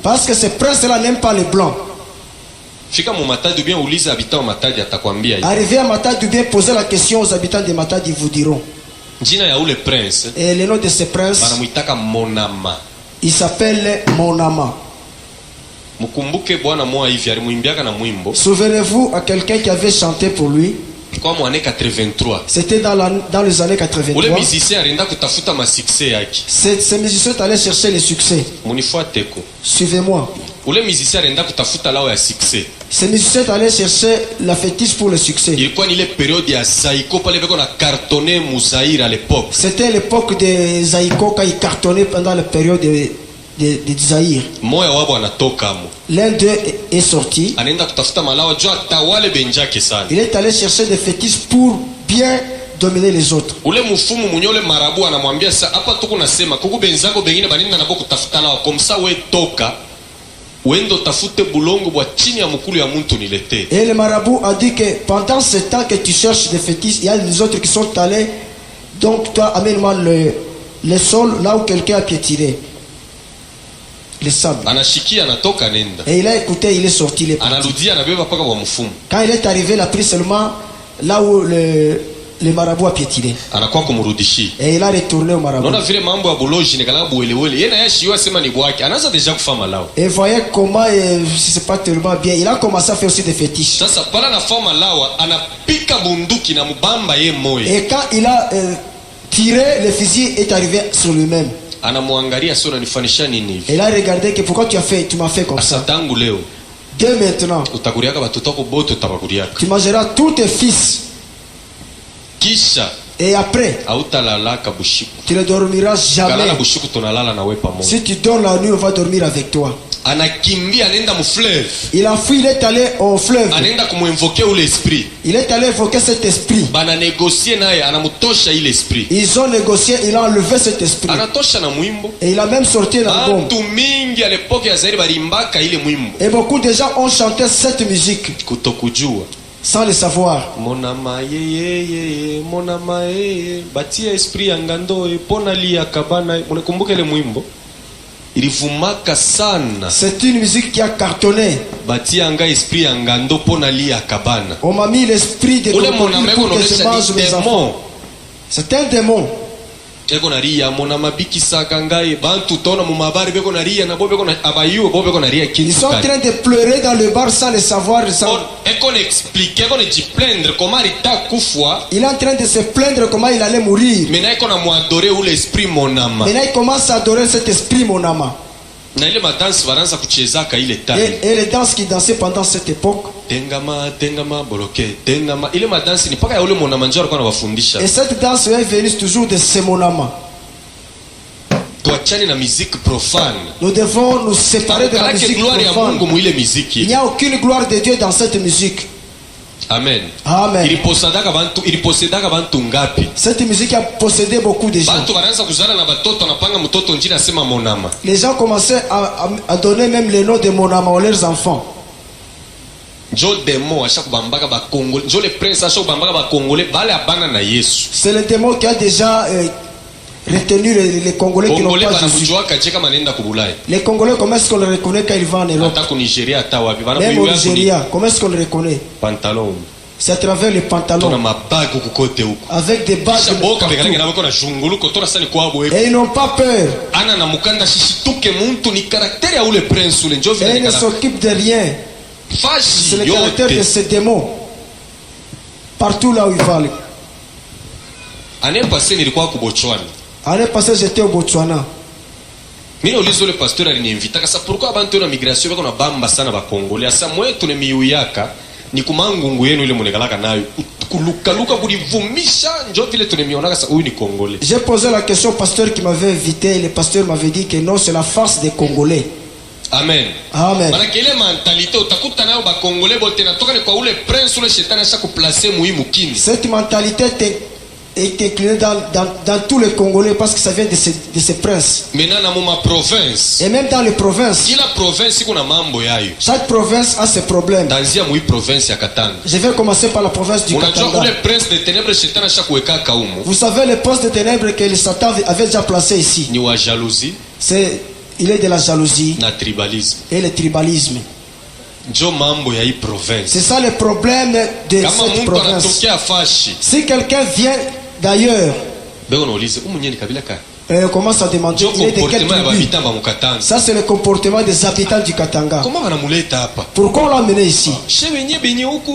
Parce que ces princes-là n'aiment pas les blancs. Arrivé à Matadi, bien poser la question aux habitants de Matadi, ils vous diront. Et le nom de ce prince, il s'appelle Monama. Souvenez-vous à quelqu'un qui avait chanté pour lui. C'était dans les années 83. Ces musiciens allaient chercher le succès. Suivez-moi. Ces musiciens allaient chercher la fétiche pour le succès. C'était l'époque de Zaïko quand il cartonnait pendant la période de Zaïre. L'un d'eux est sorti. Il est allé chercher des fétiches pour bien dominer les autres. Et le marabout a dit que pendant ce temps que tu cherches des fétiches, il y a des autres qui sont allés. Donc toi amène-moi le sol là où quelqu'un a piétiné. Le sable. Et il a écouté, il est sorti. Il est parti. Quand il est arrivé, il a pris seulement là où le marabout a piétiné. Et il a retourné au marabout. Et voyez comment c'est pas tellement bien. Il a commencé à faire aussi des fétiches. Et quand il a tiré, le fusil est arrivé sur lui-même. Et là regardez que pourquoi tu m'as fait comme ça. Dès maintenant tu mangeras tous tes fils. Et après tu ne dormiras jamais. Si tu dors la nuit, on va dormir avec toi. anakimbia anaenda mu fleuve, Il a fui, il est allé au fleuve. anaenda kumuinvoke ule esprit, Il est allé évoquer cet esprit. bana negosie naye, anamutosha ile esprit, Ils ont négocié, il a enlevé cet esprit. anatosha na mwimbo. Et il a même sorti l'album. Bantu mingi à l'époque ya Zaire balimbaka ile mwimbo Et beaucoup de gens ont chanté cette musique kutokujua. sans le savoir. Monama yeye monama yeye batia esprit ya ngando pona lia kabana. Unakumbuka ile mwimbo ilivumaka sana, C'est une musique qui a cartonné. batia anga esprit ya ngando pona lia kabana. On m'a mis l'esprit de Ule crocodile monama pour que je eko mange mes enfants. démon C'est un démon. eko na ria monama bikisaka ngai bantu tona mu mabari beko na ria na bobe ko na abayu bobe ko na ria Ils sont en kintu train de pleurer dans le bar sans le savoir. eko na expliquer eko na jiplendre comment rita kufwa. Il est en train de se plaindre comment il allait mourir. Maintenant iko na muadore ule esprit monama Maintenant il commence à adorer cet esprit, mon âme. na ile madansi wanaanza kuchezaka ile tani Et les danses qui dansaient pendant cette époque. tengama boloke tengama, ile madansi ni paka ya ule monama njoo alikuwa anawafundisha. Et cette danse est venue toujours de ce mon âme. Tuachane na musique profane, Nous devons nous séparer de la kalake musique gloire ya Mungu profane. mu ile Il muziki. n'y a aucune gloire de Dieu dans cette musique. Amen. Amen. Iliposedaka bantu ngapi? Cette musique a possédé beaucoup de gens. Bantu wanaanza kuzala na batoto, anapanga mtoto njini asema monama. Les gens commençaient à donner même le nom de mon âme à leurs enfants. Njo demo asha kubambaka ba Congolais, njo le prince asha kubambaka ba Congolais bale abana na Yesu. C'est le démon qui a déjà retenu les Congolais qui n'ont Congolais pas Jésus. banakujuaka cheka manenda kubulai. Les Congolais, comment est-ce qu'on les reconnaît quand ils vont en Europe? Hata ku Nigeria hata wapi. Même au Nigeria, comment est-ce qu'on les reconnaît? Pantalon. C'est à travers les Tuna pantalons, mabagu kukote huko. avec des bagues Kisha boka bekalenge partout. na bako na shunguluko tora sani kwa abo. Et ils n'ont pas peur. Ana na mukanda shishituke muntu ni karakteri ya ule prince ule njo Et vile ils ne kana. s'occupent de rien. C'est Fashi le caractère de yote. ces démons. Partout là où ils vont. Ane passé nilikuwa ku Botswana. L'année passée, j'étais au Botswana. Mimi ulizo ule pasteur aliniinvita kasa pourquoi abantu na migration bako na bamba sana ba Congolais. Asa mwetu ne miyuyaka ni kumangungu yenu ile munekalaka nayo. Kulukaluka kulivumisha njo vile tunemiona kasa huyu ni Congolais. J'ai posé la question au pasteur qui m'avait invité et le pasteur m'avait dit que non, c'est la farce des Congolais. Amen. Amen. Manake ile mentalite utakuta nayo ba Congolais bote natoka ni kwa ule prince ule shetani asha kuplacer muhimu kini. Cette mentalité est inclinée dans tous les Congolais parce que ça vient de ces princes. Maintenant na ma province. Et même dans les provinces. Kila province iko na mambo yayo. Chaque province a ses problèmes. Tanzia mui province ya Katanga. Je vais commencer par la province du Unajua Katanga. ule prince de ténèbres shetani asha kuweka kaumu. Vous savez le poste de ténèbres que le Satan avait déjà placé ici. Ni wa jalousie Il est de la jalousie na tribalisme. et le tribalisme. Njo mambo ya hii province. C'est ça le problème de Kama cette mtu province. anatokea fashi, Si quelqu'un vient d'ailleurs, beko naulize umunye kabila ka. on commence à demander Njo il est de quelle comportement ya tribu. babita ba Mukatanga. Ça c'est le comportement des habitants du Katanga. Comment wanamuleta hapa? Pourquoi on l'a amené ici? She benye huku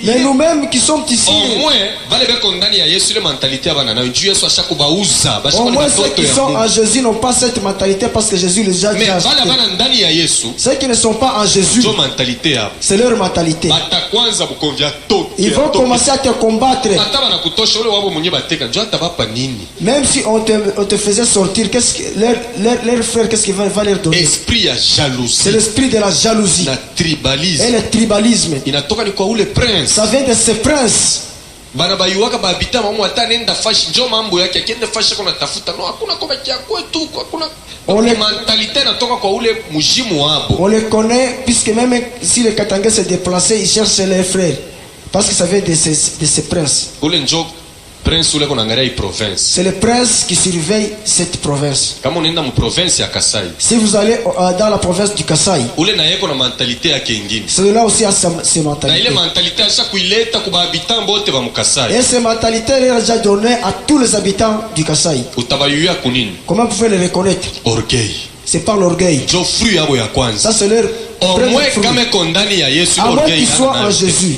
Mais nous-mêmes qui sommes ici, au moins vale beko ndani ya Yesu ile mentalite ya bana nayo. Juu Yesu ashakubauza, au bashaka ni moins ceux batoto qui ya sont en Mungu. Jésus n'ont pas cette mentalité parce que Jésus les a Mais déjà vale achetés. bana ndani ya Yesu, Ceux qui ne sont pas en Jésus, njo mentalite ya c'est leur mentalité. bata kwanza bukonvya toke. Ils vont commencer à te combattre. Hata bana kutosha ule wabo mwenye bateka, njo hata bapa nini? Même si on te faisait sortir, qu'est-ce que leur frère, qu'est-ce qu'il va leur donner? Esprit ya C'est jalousie l'esprit de la jalousie na et tribalisme. le tribalisme. Inatoka ni kwa ule prince. Ça vient de ces princes. Bana bayuwaka babita mamu hata nenda fashi njo mambo yake akienda fashi kuna tafuta no hakuna kwa kia kwetu hakuna Ole- mentalite inatoka kwa ule mujimu hapo. On les connaît, puisque même si les Katangais se déplaçaient, ils cherchent leurs frères. Parce que ça vient de ces princes. Ule njo prince ule kunaangalia hii province. C'est le prince qui surveille cette province. Kama unaenda mu province ya Kasai, Si vous allez dans la province du Kasaï, ule na yeko na mentalite yake ingine. celui-là aussi a ses Na ile mentalités. mentalite asha kuileta kwa habitant bote ba Mukasai. Et ces mentalités, il a déjà donné à tous les habitants du Kasaï. Utabayuya kunini? Comment vous pouvez les reconnaître? Orgueil. C'est par l'orgueil. Njo fruit yabo ya kwanza. Ça, c'est leur Au premier moins fruit. kama kondani ya Yesu À moins orgueil. qu'ils soient en Jésus,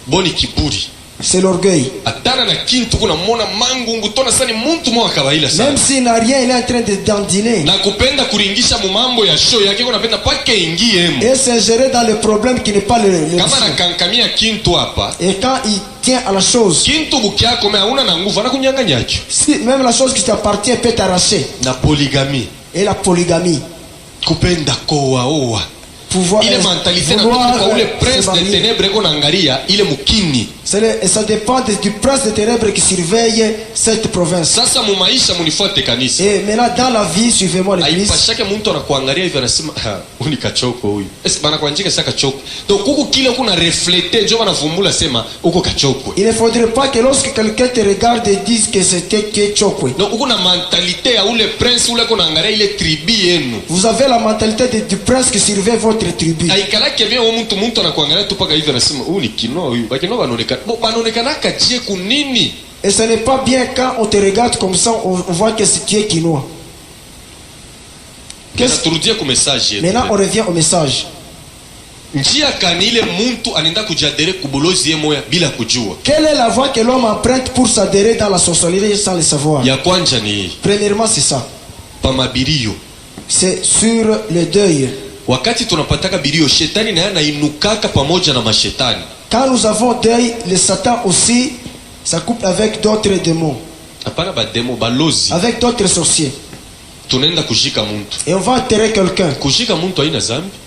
Boni kiburi. c'est l'orgueil. Atana na kintu kuna mona mangungu tona sani muntu mwa kawaida sana. Même s'il n'a rien, il est en train de dandiner. Na kupenda kuringisha mu mambo ya show yake kuna penda pake ingiemo. Et s'ingérer dans le problème qui n'est pas le Kama sien. na kankamia kintu hapa, Et quand il tient à la chose, kintu bukiako me hauna na nguvu anakunyang'anya hicho. si même la chose qui t'appartient peut t'arracher. Na polygamie. Et la polygamie. kupenda koa oa pouvoir ile mentalité na kwa ule prince des ténèbres eko naangalia ile mukini. Et ça dépend du prince des ténèbres qui surveille cette province. Sasa mu maisha munifuate kanisa. Et maintenant dans la vie, suivez-moi l'église. Aipashake mtu anakuangalia hivi anasema uni kachoko huyu. Bana kuanjika sasa kachoko. Donc kuku kile kuna refléter ndio wanavumbula sema uko kachoko. Il ne faudrait pas que lorsque quelqu'un te regarde et dise que c'était que chokwe. Donc uko na mentalité ya ule prince ule kuna angalia ile tribu yenu. Vous avez la mentalité du prince qui surveille votre tribu. Aikalake bien mtu anakuangalia tu paka hivi anasema huyu ni kino huyu. Bakino banaonekana. Banaonekana kaje kunini? Et ce n'est pas bien quand on te regarde comme ça, on voit que tu es quinoa. Maintenant, on revient au message. Quelle est la voie que l'homme emprunte pour s'adhérer dans la sorcellerie sans le savoir? Premièrement, c'est ça. C'est sur le deuil. Quand nous avons deuil, le Satan aussi s'accouple avec d'autres démons, avec d'autres sorciers. Et on va enterrer quelqu'un.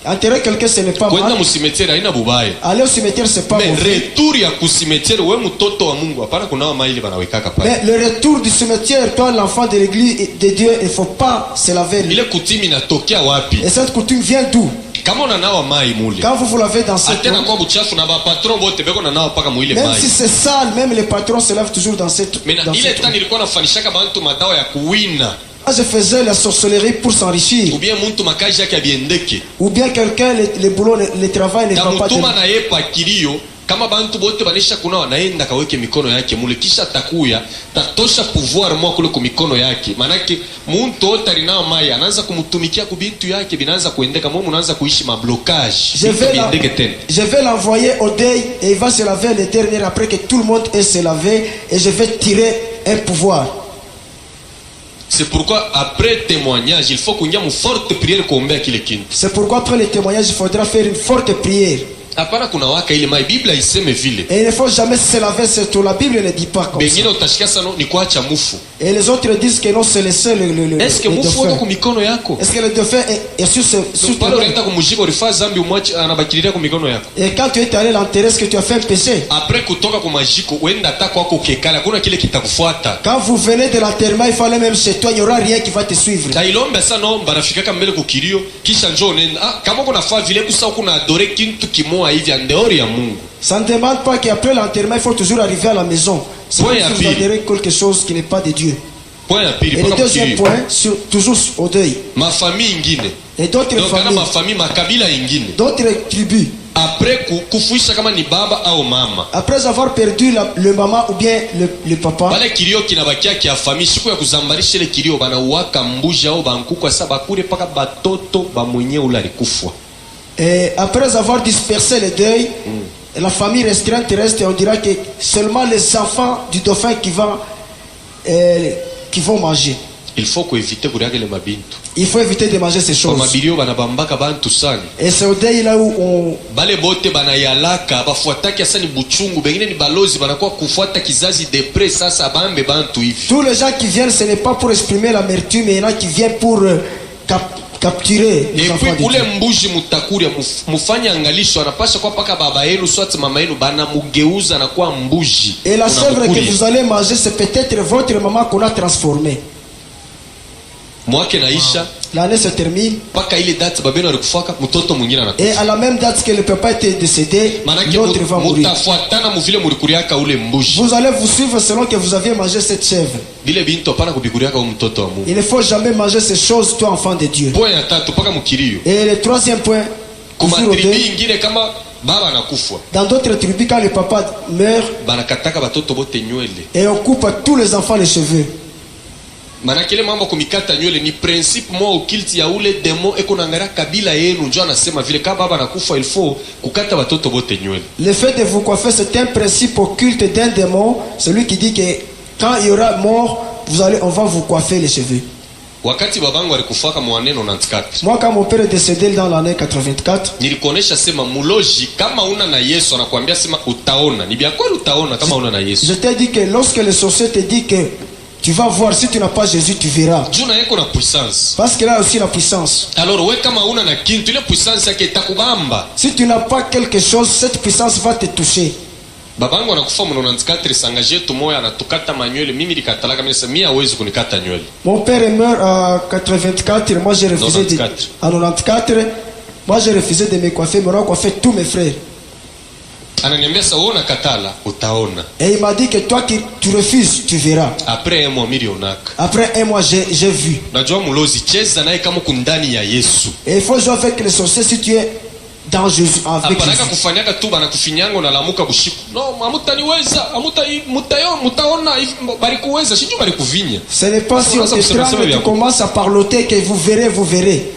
Enterrer quelqu'un, ce n'est pas mal. Aller au cimetière, c'est pas mauvais. Mais le retour du cimetière, toi l'enfant de l'église de Dieu, il ne faut pas se laver. Et cette coutume vient d'où? Quand vous lavez dans cette eau, même si c'est sale, même les patrons se lavent toujours dans cette eau. Je faisais la sorcellerie pour s'enrichir. Ou bien quelqu'un, le boulot, le travail ne va pas de... Kama bantu bote banisha kuna wanaenda kaweke mikono yake mule kisha takuya tatosha pouvoir mwa kule ku mikono yake manake muntu otari nao mai anaanza kumtumikia ku bintu yake binaanza kuendeka mwa unaanza kuishi ma blocage. Je vais l'envoyer au deuil et il va se laver le dernier après que tout le monde ait se lavé et je vais tirer un pouvoir. C'est pourquoi après témoignage il faut qu'on y ait une forte prière kuombea kile kintu. C'est pourquoi après le témoignage il faudra faire une forte prière. Hapana kuna waka ile mai Biblia iseme vile. Et il ne faut jamais se laver surtout la Bible ne dit pas comme ça. Bengine utashika sana ni kuacha mufu. Et les autres disent que non c'est laisser le Est-ce que mufu wako ku mikono yako? Est-ce que le dauphin est sur pale unaenda kumujika ulifaa zambi umwache anabakiliria ku mikono yako? Et quand tu es allé l'enterrer, est-ce que tu as fait un péché? Après kutoka ku majiko uenda hata kwako kekala kuna kile kitakufuata. Quand vous venez de l'enterrement, il fallait même chez toi, il n'y aura rien qui va te suivre. Dailombe sana barafika kama mbele kukirio kisha njoo nenda kama kuna faa vile kusa kuna adore kintu kimoa hivi andeori ya Mungu. Ça ne demande pas qu'après l'enterrement il faut toujours arriver à la maison. Si vous adhérez quelque chose qui n'est pas de Dieu. Et le deuxième point, toujours au deuil. Ma famille ingine. Et d'autres familles. Ma famille makabila ingine. D'autres tribus. Après kufuisha kama ni baba au mama. Après avoir perdu le maman ou bien le papa. Bale kilio kinabakia kia famille siku ya kuzambarisha ile kilio bana uwaka mbuja au bankuku kwa sababu kule paka batoto ba mwenye ula alikufa. Et après avoir dispersé le deuil, la famille restreinte reste et on dira que seulement les enfants du dauphin qui vont manger. Il faut éviter les mabintu. Il faut éviter de manger ces choses. Et c'est au deuil là où on... Bale bote banayalaka bafuataki asa ni buchungu bengine ni balozi banakuwa kufuata kizazi depre sasa bambe bantu hivi. Tous les gens qui viennent ce n'est pas pour exprimer l'amertume mais il y en a qui viennent pour capturer les enfants de Dieu. Ule mbuji mutakuria mufanya angalisho anapasha kwa paka baba yenu soit mama yenu bana mugeuza na kwa mbuji. Et la chèvre que vous allez manger c'est peut-être votre maman qu'on a transformée. Mwake naisha l'année se termine paka ile date babeno alikufaka mtoto mwingine anakufa. Et à la même date que le papa était décédé l'autre va mourir. Mutafuatana muvile mulikuriaka ule mbuji. Vous allez vous suivre selon que vous aviez mangé cette chèvre. Bile bintu hapana kubikuriaka mtoto wa Mungu. Il ne faut jamais manger ces choses toi enfant de Dieu. Point ya tatu paka mukilio. Et le troisième point, kuma tribi ingine kama baba anakufa. Dans d'autres tribus quand le papa meurt banakataka batoto bote nywele. Et on coupe à tous les enfants les cheveux. Manakile mambo kumikata nywele ni principe mo okilti ya ule demo eko nangara kabila yenu njo anasema vile kama baba nakufa il faut kukata watoto bote nywele. Le fait de vous coiffer c'est un principe occulte d'un démon, celui qui dit que quand il y aura mort, on va vous coiffer les cheveux. Wakati babangu alikufaka mwaneno 94. Moi quand mon père est décédé dans l'année 84, nilikuonesha sema muloji kama una na Yesu anakuambia sema utaona. Ni bien kweli utaona kama una na Yesu. Je t'ai dit que lorsque le sorcier te dit que Tu vas voir, si tu n'as pas Jésus, tu verras. juu na yeko na puissance. Parce qu'il a aussi la puissance. Alors we kama una na kintu ile puissance yake itakubamba. Si tu n'as pas quelque chose, cette puissance va te toucher. Babangu anakufa mno 94 sangaje tu moya anatukata manywele, mimi nikatalaka, mimi sasa mimi hawezi kunikata nywele. Mon père est mort à 84, moi j'ai refusé de... 94. À 94, moi j'ai refusé de me coiffer, mais on a coiffé tous mes frères. Ananiambia sasa wewe unakatala utaona. Et il m'a dit que toi qui tu refuses, tu verras. Après un mois milionaka. Après un mois, j'ai vu. Najua mulozi cheza naye kama kundani ya Yesu. Et il faut jouer avec les sorciers si tu es dans Jésus, avec Apanaka Jésus. kufanyaka tu bana kufinyango na lamuka bushiku. No, hamutaniweza, mutaona bari kuweza, sijui bari kuvinya. Ce n'est pas si on t'étrangle, tu commences à parloter que vous verrez, vous verrez.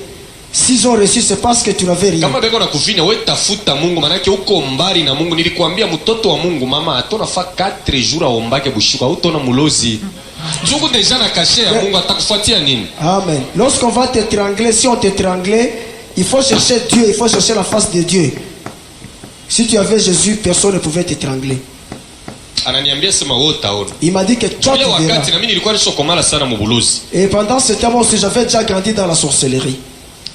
S'ils ont reçu, c'est parce que tu n'avais rien. Kama beko na kuvinya wewe tafuta Mungu, manake uko mbali na Mungu. Nilikwambia mtoto wa Mungu mama atona fa 4 jours aombake bushiku, utona mulozi. Juko deja na caché ya Mungu atakufuatia nini? Amen. Lorsqu'on va t'étrangler, si on t'étranglait, il faut chercher Dieu, il faut chercher la face de Dieu. Si tu avais Jésus, personne ne pouvait t'étrangler. Ananiambia sema wewe utaona. Il m'a dit que toi tu verras. Wakati na mimi nilikuwa nishokomala sana mubulozi. Et pendant ce temps aussi, j'avais déjà grandi dans la sorcellerie.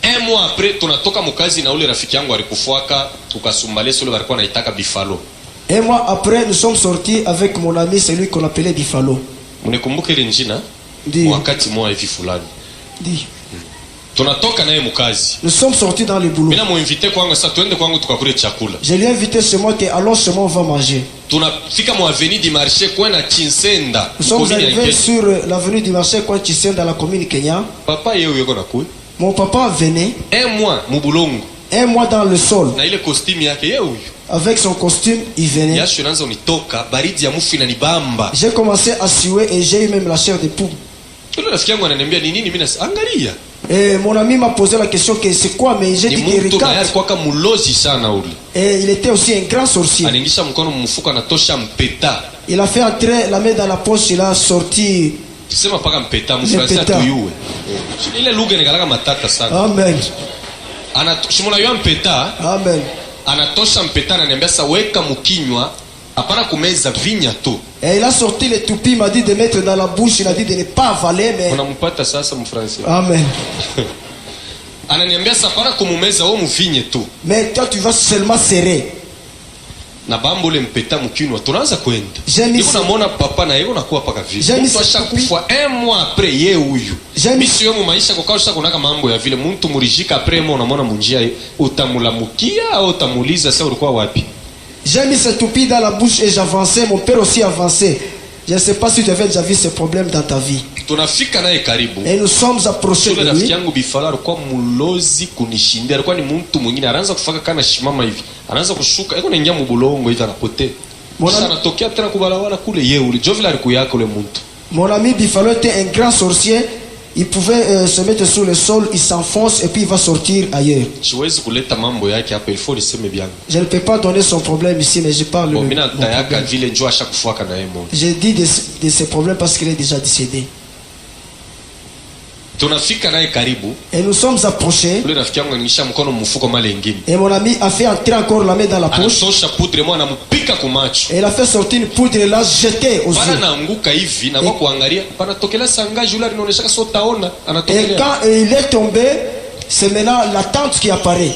Un mois après tunatoka mukazi na ule rafiki yangu alikufuaka tukasumbale sule walikuwa naitaka Bifalo. Un mois après, nous sommes sortis avec mon ami, celui qu'on appelait Bifalo. Mnikumbuke ile njina? Ndi. Wakati mmoja hivi fulani. Dis. Tunatoka naye mukazi. Nous sommes sortis dans le boulot. Mina muinvite kwangu sasa tuende kwangu tukakule chakula. Je lui ai invité chez moi que allons chez moi, on va manger. Tunafika mu avenue du marché kwenda Chinsenda. Nous sommes arrivés sur l'avenue du marché Kwanchisen dans la commune Kenya. Papa yeye yuko na kuy. Mon papa venait. Un mois mubulongo. Un mois dans le sol. Na ile costume yake yeye huyu. Avec son costume, il venait. Yasho naanza unitoka baridi ya mufu inanibamba. J'ai commencé à suer et j'ai eu même la chair de poule. Yule rafiki yangu ananiambia ni nini, mimi angalia. Et mon ami m'a posé la question que c'est quoi, mais j'ai dit qu'il regarde. Et il était aussi un grand sorcier. Il a fait entrer la main dans la poche, il a sorti le pétard. Amen. Amen. Anatosha mpeta ananiambia sasa weka mkinywa hapana kumeza vinya tu. Et il a sorti les toupies, il m'a dit de mettre dans la bouche, il a dit de ne pas avaler, mais unampata sasa mfransi. Amen. Ananiambia sasa hapana kumumeza wewe mvinye tu. Mais toi tu vas seulement serrer. Na bambo le mpeta mkinywa tunaanza kwenda. Niko namuona papa na yeye unakuwa paka vile. Mtu ashakufa un mois après yeye huyu. Mimi sio mu maisha kwa kausha kunaka mambo ya vile mtu murijika après moi unamwona munjia utamulamukia au utamuuliza sasa ulikuwa wapi? J'ai mis cette toupie dans la bouche et j'avançais, mon père aussi avançait. Je ne sais pas si tu avais déjà vu ce problème dans ta vie. Et nous sommes approchés de lui. Mon ami Bifalo était un grand sorcier. Il pouvait se mettre sur le sol, il s'enfonce et puis il va sortir ailleurs. Je ne peux pas donner son problème ici, mais je parle J'ai dit de ses problèmes parce qu'il est déjà décédé. Et nous sommes approchés. Et mon ami a fait entrer encore la main dans la poche. Et il a fait sortir une poudre et l'a jetée aux yeux. Et quand il est tombé, c'est maintenant la tante qui apparaît.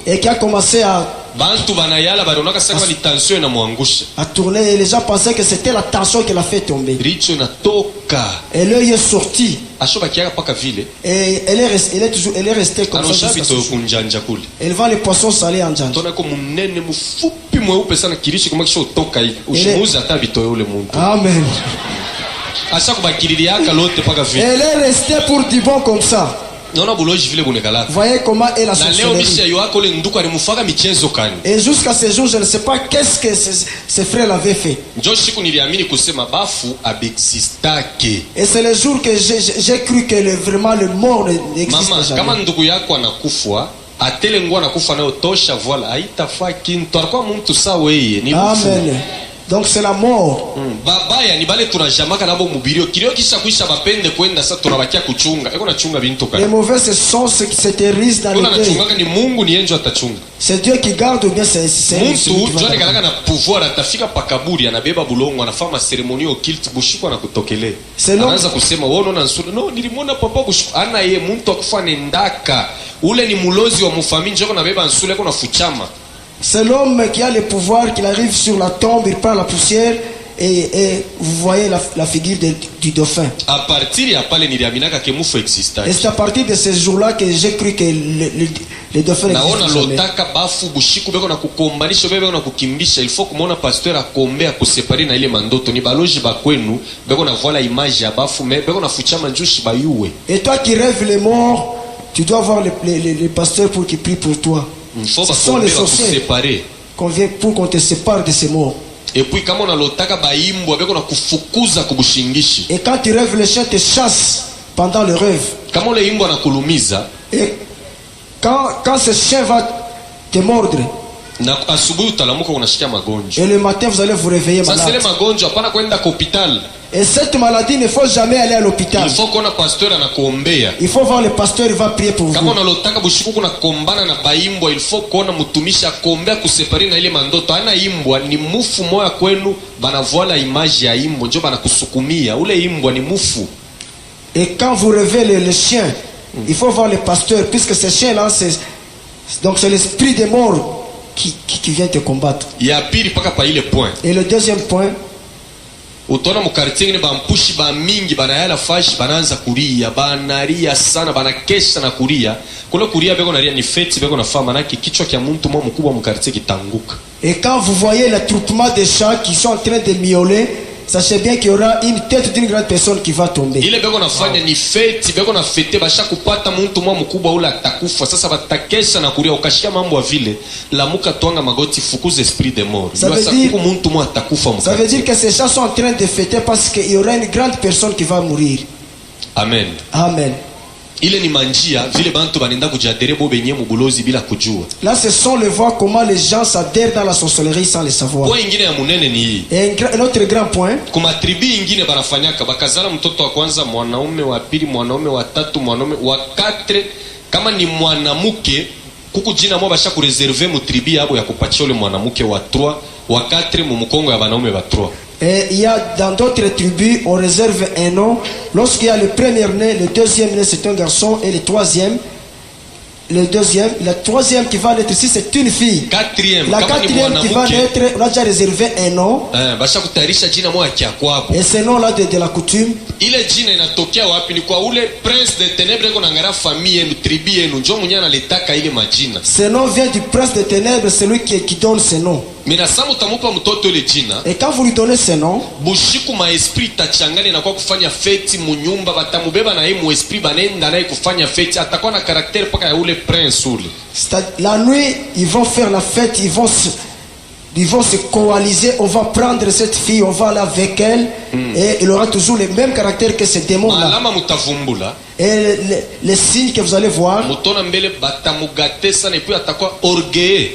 Et qui a commencé à tourner, et les gens pensaient que c'était la tension qui l'a fait tomber. Et l'œil est sorti. Et elle est restée comme ça. Elle vend les poissons salés en Djandja. Amen. Elle est restée pour du bon comme ça. Voyez comment elle a sorcellerie. Et jusqu'à ce jour, je ne sais pas qu'est-ce que ses frères l'avaient fait. Et c'est le jour que j'ai cru que vraiment le mort n'existe jamais. Amen. Donc c'est la mort. Babaya ni bale tunajamaka nabo mubirio kilio kisha kuisha bapende kwenda sasa tunabakia kuchunga. Eko nachunga bintu Les kani. mauvais ce sont ceux qui se terrorisent dans Kuna le deuil. nachunga ni Mungu ni yenjo atachunga. C'est Dieu qui garde ou bien c'est celui qui Muntu va jone garder. kalaka na pouvoir atafika pakaburi anabeba bulongo anafanya ceremony occulte bushiku anakutokele. Selon- Anaanza kusema wewe unaona nsuri no nilimwona papa bushiku ana ye muntu akufa nendaka. Ule ni mulozi wa mufamini njoko nabeba nsuri yako nafuchama. C'est l'homme qui a le pouvoir, qu'il arrive sur la tombe, il prend la poussière et vous voyez la figure du dauphin. A partir ya pale niliaminaka ke mufu exista. Et c'est à partir de ce jour-là que j'ai cru que le dauphin Naona n'existe jamais. lotaka bafu bushiku beko na kukombanisha beko na kukimbisha. Il faut kumona pasteur akombe akusepare na ile mandoto. Ni baloji bakwenu beko na voila image ya bafu me beko na fuchama njushi bayuwe. Et toi qui rêves les morts, tu dois voir les pasteurs pour qu'ils prient pour toi. Faut Ce sont bakombe les sorciers bakusepare. qu'on vient pour qu'on te sépare de ces morts. Et puis kama unalotaka baimbwa beko na kufukuza kubushingishi. Et quand tu rêves, le chien te chasse pendant le rêve. Kama ule imbwa anakulumiza Et quand ce chien va te mordre, na asubuhi utalamuka unashikia magonjwa. et le matin vous allez vous réveiller Sasa ile malade. magonjwa hapana kwenda kwa hospitali. Et cette maladie, il ne faut jamais aller à l'hôpital. Il faut kuona pasteur anakuombea. Il faut voir le pasteur, il va prier pour Kama vous. unalotaka bushiku kuna kombana na baimbwa, il faut kuona mtumishi akombea kusepare na ile mandoto. Ana imbwa ni mufu moya kwenu, banavoila image ya imbwa njo banakusukumia. Ule imbwa ni mufu. Et quand vous rêvez le chien, il faut voir le pasteur, puisque ce chien-là, donc c'est l'esprit des morts qui vient te combattre. Ya pili paka pa ile point. Et le deuxième point, Utaona mukartie ngine bampushi ba mingi banayala fashi banaanza kulia, banalia sana, banakesha na kulia. Kule kulia beko nalia ni feti beko na fama naki kichwa kia muntu mwa mkubwa mukartie kitanguka. et quand vous voyez l'attroupement des chats qui sont en train de miauler, sachez bien qu'il y aura une tête d'une grande personne qui va tomber. Ile beko nafanya ni feti beko na fete basha kupata muntu mwa mkubwa ule atakufa. Sasa batakesha na kulia ukashia mambo ya vile lamuka twanga magoti fukuze esprit de mort. Ça veut Sasa dire- kuku muntu mwa atakufa Ça veut mukati. dire que ces chats sont en train de fêter parce qu'il y aura une grande personne qui va mourir. Amen. Amen. Ile ni manjia vile bantu banenda kujadere bo benye mubulozi bila kujua. Là, ce sont les voies comment les gens s'adhèrent dans la sorcellerie sans le savoir. Kwa ingine ya munene ni hii. Et un autre grand point, Kuma tribi ingine banafanyaka bakazala mtoto wa kwanza mwanaume, wa pili mwanaume, wa tatu mwanaume, wa katre kama ni mwanamuke kuku jina mwa basha kureserve mu tribi yabo ya kupatia ule mwanamuke wa 3 wa 4 mu mkongo ya banaume wa 3. et il y a dans d'autres tribus, on réserve un nom. Lorsqu'il y a le premier né, le deuxième né, c'est un garçon, et le troisième qui va naître ici, c'est une fille. Quatrième La kama ni quatrième qui va mwanamuke naître, on a déjà réservé un nom. basha kutayarisha jina mwa ya kwabo. Et ce nom-là de la coutume, Ile jina inatokea wapi? Ni kwa ule prince de ténèbres qu'on angara famille yenu, tribi yenu, njo mwenye analetaka ile majina. ce nom vient du prince des ténèbres, celui qui donne ce nom. Mina samu tamupa mtoto ile jina Et quand vous lui donnez ce nom, bushiku ma esprit tachangani na kwa kufanya feti munyumba, batamubeba na yeye mu esprit banenda naye kufanya feti, atakuwa na karakter paka ya ule prince ule. la nuit, ils vont faire la fête, ils vont se coaliser, on va prendre cette fille, on va aller avec elle, et il aura toujours le même caractère que ces démons-là. Malama mutavumbula Et les signes que vous allez voir, mutona mbele batamugate sana, et puis atakuwa orgueilleux.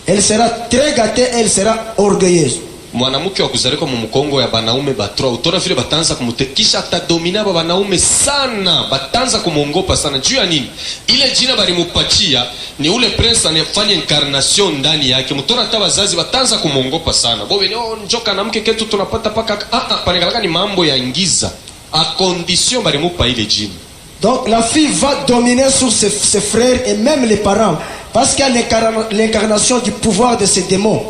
elle sera très gâtée, elle sera orgueilleuse. Mwanamke wa kuzalika mu mkongo ya banaume batro, utona vile batanza kumutekisha, atadomina ba banaume sana, batanza kumuongopa sana. Juu ya nini? Ile jina balimupatia ni ule prince anafanya incarnation ndani yake. Mutona hata wazazi batanza kumuongopa sana. Bobe ni njoka na mke ketu tunapata paka panikalaka ni mambo ya ngiza. A condition balimupa ile jina. Donc la fille va dominer sur ses frères et même les parents, parce qu'il y a l'incarnation du pouvoir de ces démons.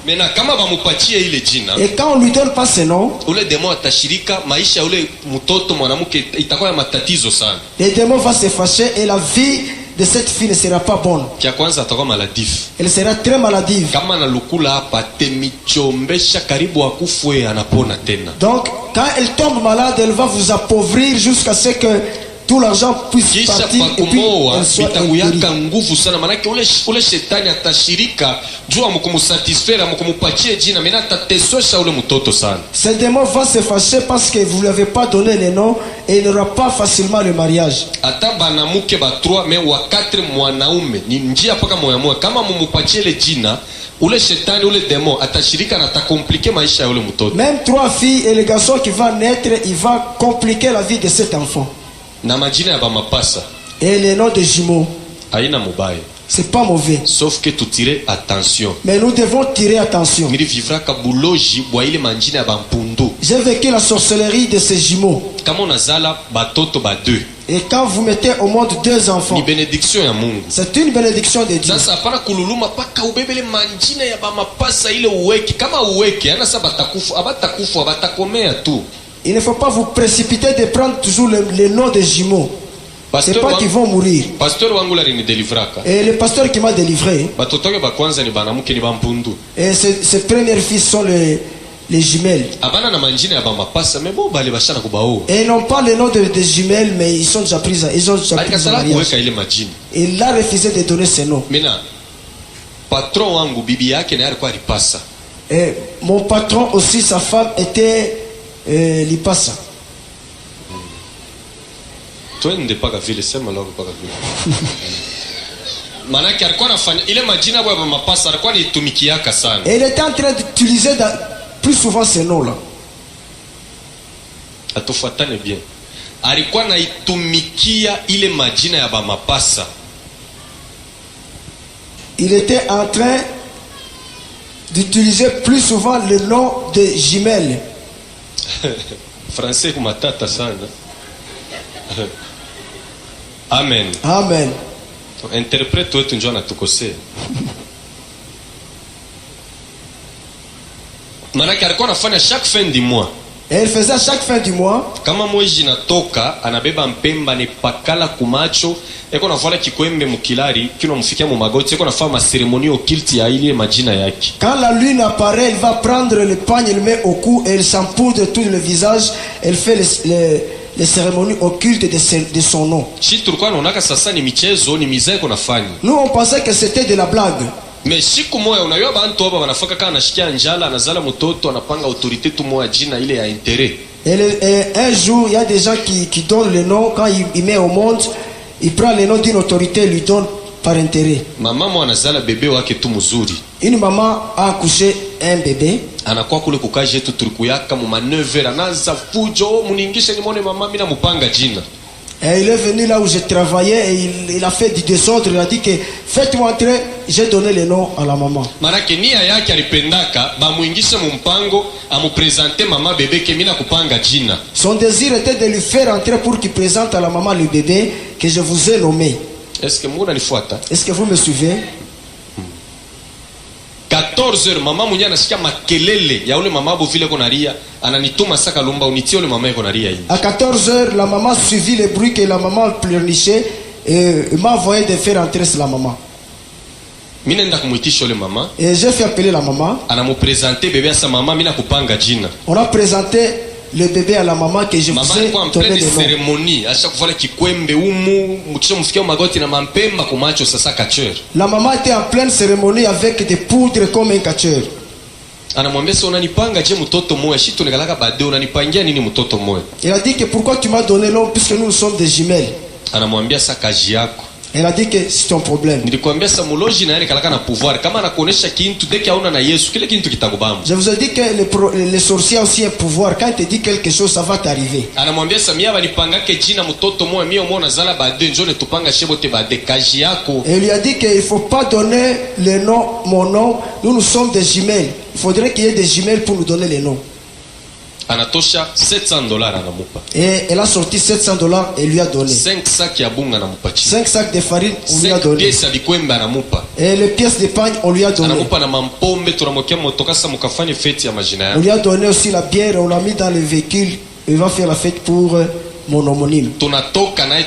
Mena kama bamupatie ile jina, Et quand on lui donne pas ce nom, ule demo atashirika maisha ule mtoto mwanamke itakuwa ya matatizo sana. les démons vont se fâcher et la vie de cette fille ne sera pas bonne. Kia kwanza atakuwa maladif. Elle sera très maladive. Kama analukula hapa temichombesha karibu akufwe anapona tena. Donc quand elle tombe malade, elle va vous appauvrir jusqu'à ce que tout l'argent puisse kisha partir et puis pakumoa elle soit bitakuyaka guérie. nguvu sana, manake ule shetani atashirika juu amukumusatisfaire amukumupatie jina mena atatesosha ule mtoto sana. Ce démon va se fâcher parce que vous ne lui avez pas donné le nom et il n'aura pas facilement le mariage. Ata banamuke ba 3 mais wa 4 mwanaume ni njia paka moya moya, kama mumupatie le jina ule shetani ule démon atashirika na atakomplike maisha ya ule mtoto. Même 3 filles et le garçon qui va naître, il va compliquer la vie de cet enfant. Na majina ya bamapasa Et le nom de jumeaux, haina mubaya, c'est pas mauvais. sauf que tutire attention. Mais nous devons tirer attention. Nilivivraka buloji bwa ile manjina ya bampundu. J'ai vécu la sorcellerie de ces jumeaux. Kama unazala batoto ba 2 Et quand vous mettez au monde 2 enfants, ni benediction ya Mungu. c'est une bénédiction de Dieu. Sasa hapana kululuma paka ubebele manjina ya bamapasa ile uweke. Kama uweke ana sa batakufu abatakomea tu. Il ne faut pas vous précipiter de prendre toujours le nom des jumeaux. C'est pas qu'ils vont mourir. Pasteur wangu la ni delivraka. Et le pasteur qui m'a délivré, Batoto ba kwanza ni banamuke ni bampundu. et ses premiers fils sont les jumelles. Abana na manjina ya bamapasa mebo bale bashana kubao. Et ils n'ont pas le nom des jumelles, mais ils sont déjà pris au Alikatala mariage. kuweka ile majina. Il a refusé de donner ce nom. Mina patron wangu bibi yake na alikuwa alipasa. Et mon patron aussi, sa femme était Lipasa. Twende paka vile sema leo paka vile. Manake alikuwa anafanya ile majina ya bamapasa alikuwa anitumikiaka sana. Et il était en train d'utiliser plus souvent ce nom-là. Atufuatane bien. Alikuwa naitumikia ile majina ya bamapasa. Il était en train d'utiliser plus souvent le nom de jumelles. Français kumatata sana. Amen. Amen. Interprète wetu njoo anatukosea. Manake alikuwa anafanya chaque fin du mois. Et il faisait chaque fin du mois. Kama mwezi natoka anabeba mpemba ni pakala kumacho eko navala kikwembe mukilari kino mfikia mu magoti eko nafanya cérémonie occulte ya ile majina yake. Quand la lune apparaît, il va prendre le pagne, il le met au cou et il s'empoudre tout le visage. Elle fait les cérémonies occultes de son nom. Shi tulikuwa naonaka sasa ni michezo ni mizaa eko nafanya. Nous on pensait que c'était de la blague. Mais siku moya unayua bantu hapa wanafaka kama anashikia njala anazala mtoto anapanga autorité tu moya jina ile ya intérêt. Et un jour, il y a des gens qui donnent le nom, quand il met au monde, il prend le nom d'une autorité et lui donne par intérêt. Mama mwa anazala bebe wake tu mzuri. Une maman a accouché un bébé. Anakuwa kule kukaje tu tulikuyaka mu maneuver anaanza fujo muningishe nimone mama mina mupanga jina. Et il est venu là où je travaillais et il a fait du désordre. Il a dit que faites-moi entrer. J'ai donné le nom à la maman. Manake nia yake alipendaka bamuingishe mumpango amupresente mama bebe ke mina kupanga jina. Son désir était de lui faire entrer pour qu'il présente à la maman le bébé que je vous ai nommé. Est-ce que muna nifuata? Est-ce que vous me suivez? 14h mama mwenye anasikia makelele ya ule mama abo vile konaria ananituma saka lumba unitie ule mama yako naria hivi. À 14h, la maman suivit le bruit que la maman pleurnichait et m'a envoyé de faire entrer la maman. Mimi nenda kumuitisha ule mama. Et j'ai fait appeler la maman. Anamupresenter bebe asa mama mina kupanga jina. On a présenté le bébé à la maman que je vous ai donné le nom. Cérémonie acha kuvala kikwembe umu mukisha mfikia magoti na mampemba kumacho sasa kacheur. La maman était en pleine cérémonie avec des poudres comme un catcheur. Anamwambia sasa unanipanga je mtoto moya shitu nikalaka bade unanipangia nini mtoto moya? Il a dit que pourquoi tu m'as donné l'homme puisque nous sommes des jumelles. Anamwambia sasa kazi yako. Elle a dit que c'est ton problème. Nilikwambia sasa muloji na yeye kalaka na pouvoir kama anakuonesha kintu deki hauna na Yesu kile kintu kitakubamba. Je vous ai dit que les sorciers ont aussi un pouvoir. Quand ils te disent quelque chose, ça va t'arriver. Anamwambia sasa mimi banipangake jina mtoto moya mimi umeona zala bade njoo netupanga shebote bade kazi yako. Et il lui a dit qu'il ne faut pas donner le nom, mon nom. Nous sommes des jumelles. Il faudrait qu'il y ait des jumelles pour nous donner les noms. Anatosha $700 anamupa. Et elle a sorti $700 et lui a donné. 5 sacs ya bunga anamupa. 5 sacs de farine, on lui a 5 donné. pièces ya bikwembe anamupa. Et les pièces de pagne, on lui a donné. Anamupa na mampombe tunamwekea motoka sasa mukafanye fete ya majina On yako. lui a donné aussi la bière, on l'a mis dans le véhicule. Il va faire la fête pour mon homonyme. Tunatoka naye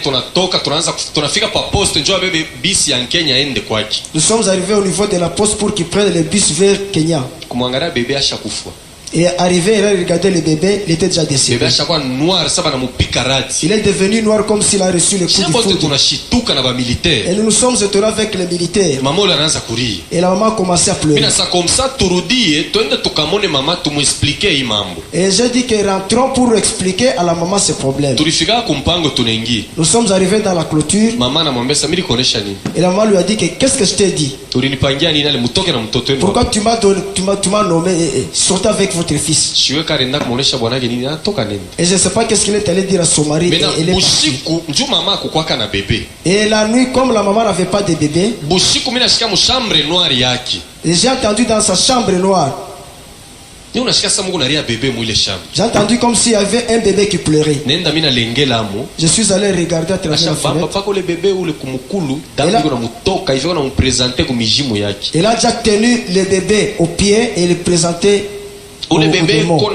tunaanza tunafika pa poste njoo bebe bisi ya Kenya ende kwake. Nous sommes arrivés au niveau de la poste pour qu'il prenne le bus vers Kenya. Kumwangalia bebe ashakufa. Et arrivé, il a regardé le bébé, il était déjà décédé. bebe ashakuwa noir saba na mupika rati. Il est devenu noir comme s'il a reçu le coup de Shia bote foudre. tunashituka na ba militaire. Et nous nous sommes étonnés avec les militaires. Mama ule anaanza kulia. Et la maman a commencé à pleurer. Mina sa comme ça turudie twende tukamone mama tumuexplique hii mambo. Et j'ai dit que rentrons pour expliquer à la maman ses problèmes. Tulifika kumpango tunaingia. Nous sommes arrivés dans la clôture. Mama anamwambia Samiri kuonesha nini? Et la maman lui a dit que qu'est-ce que je t'ai dit? Ulinipangia nini ale mutoke na mtoto wenu? Pourquoi tu m'as nommé sortez avec votre fils? Shiwe karenda kumuonesha bwanake nini anatoka nini? Et je ne sais pas qu'est-ce qu'il est allé dire à son mari. Mena Et, bushiku nju mama kukwaka na bebe. et la nuit, comme la maman n'avait pas de bébé, Bushiku mina shika mushambre noir yake. et j'ai entendu dans sa chambre noire, Ni unashika sasa Mungu nalia bebe mwile chambre. j'ai entendu comme s'il y avait un bébé qui pleurait. Nenda mina lengela mo. Je suis allé regarder à travers Asha la vamba fenêtre. pako le bebe ule kumukulu damu Ela- iko na mutoka hivyo na mupresenter kumijimu yake. Il a déjà tenu le bébé au pied et le présenté au Ule bebe démon. iko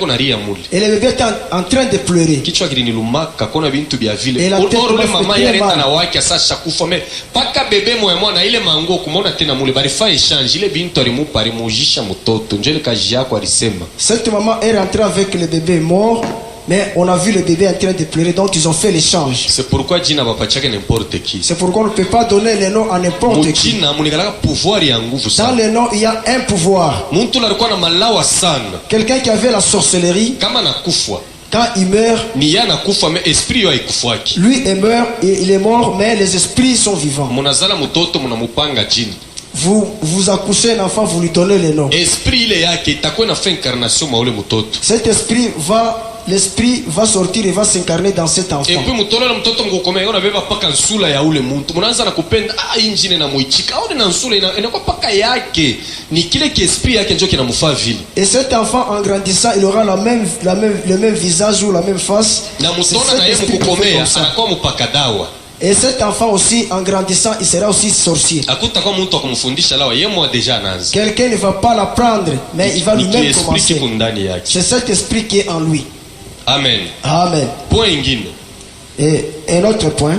naria mule. Et le bébé était en train de pleurer. Kichwa kilinilumaka kona bintu bya vile. Ela tete Ule mafuta mama ya yarenda mama. na wake sasa kufa me paka bebe moya na ile mango kumona tena mule bali fa exchange ile bintu alimupa alimujisha mtoto njele kaji yako alisema. Cette maman est rentrée avec le bébé mort, mais on a vu le bébé en train de pleurer, donc ils ont fait l'échange. C'est pourquoi jina bapachake n'importe qui. C'est pourquoi on ne peut pas donner les noms à n'importe qui. Mujina munikalaka pouvoir ya nguvu Dans sana. les noms, il y a un pouvoir. Muntu alikuwa na malawa sana. Quelqu'un qui avait la sorcellerie, Kama nakufa quand il meurt, ni ya nakufa me esprit yo haikufaki. lui est mort et il est mort, mais les esprits sont vivants. Munazala mtoto munamupanga jini. Vous accouchez un enfant, vous lui donnez les noms. Esprit ile yake itakuwa na fa incarnation maule mtoto. Cet esprit l'esprit va sortir et va s'incarner dans cet enfant. Et puis mutolo mtoto ngokome yona beba paka nsula ya ule muntu. Munaanza na kupenda injine na muichika. Au na nsula inakuwa paka yake. Ni kile ki esprit yake ndio kinamufaa vile. Et cet enfant en grandissant, il aura le même visage ou la même face. Na C'est mutona cet na yeye esprit qui fait kukomea comme ça. anakuwa mupaka dawa. Et cet enfant aussi, en grandissant, il sera aussi sorcier. Akuta mtu akumfundisha lawa yeye mwa deja anaanza. Quelqu'un ne va pas l'apprendre, mais il va Ni lui-même esprit commencer. kiko ndani yake. C'est cet esprit qui est en lui. Amen. Amen. Point ingine. Et un autre point,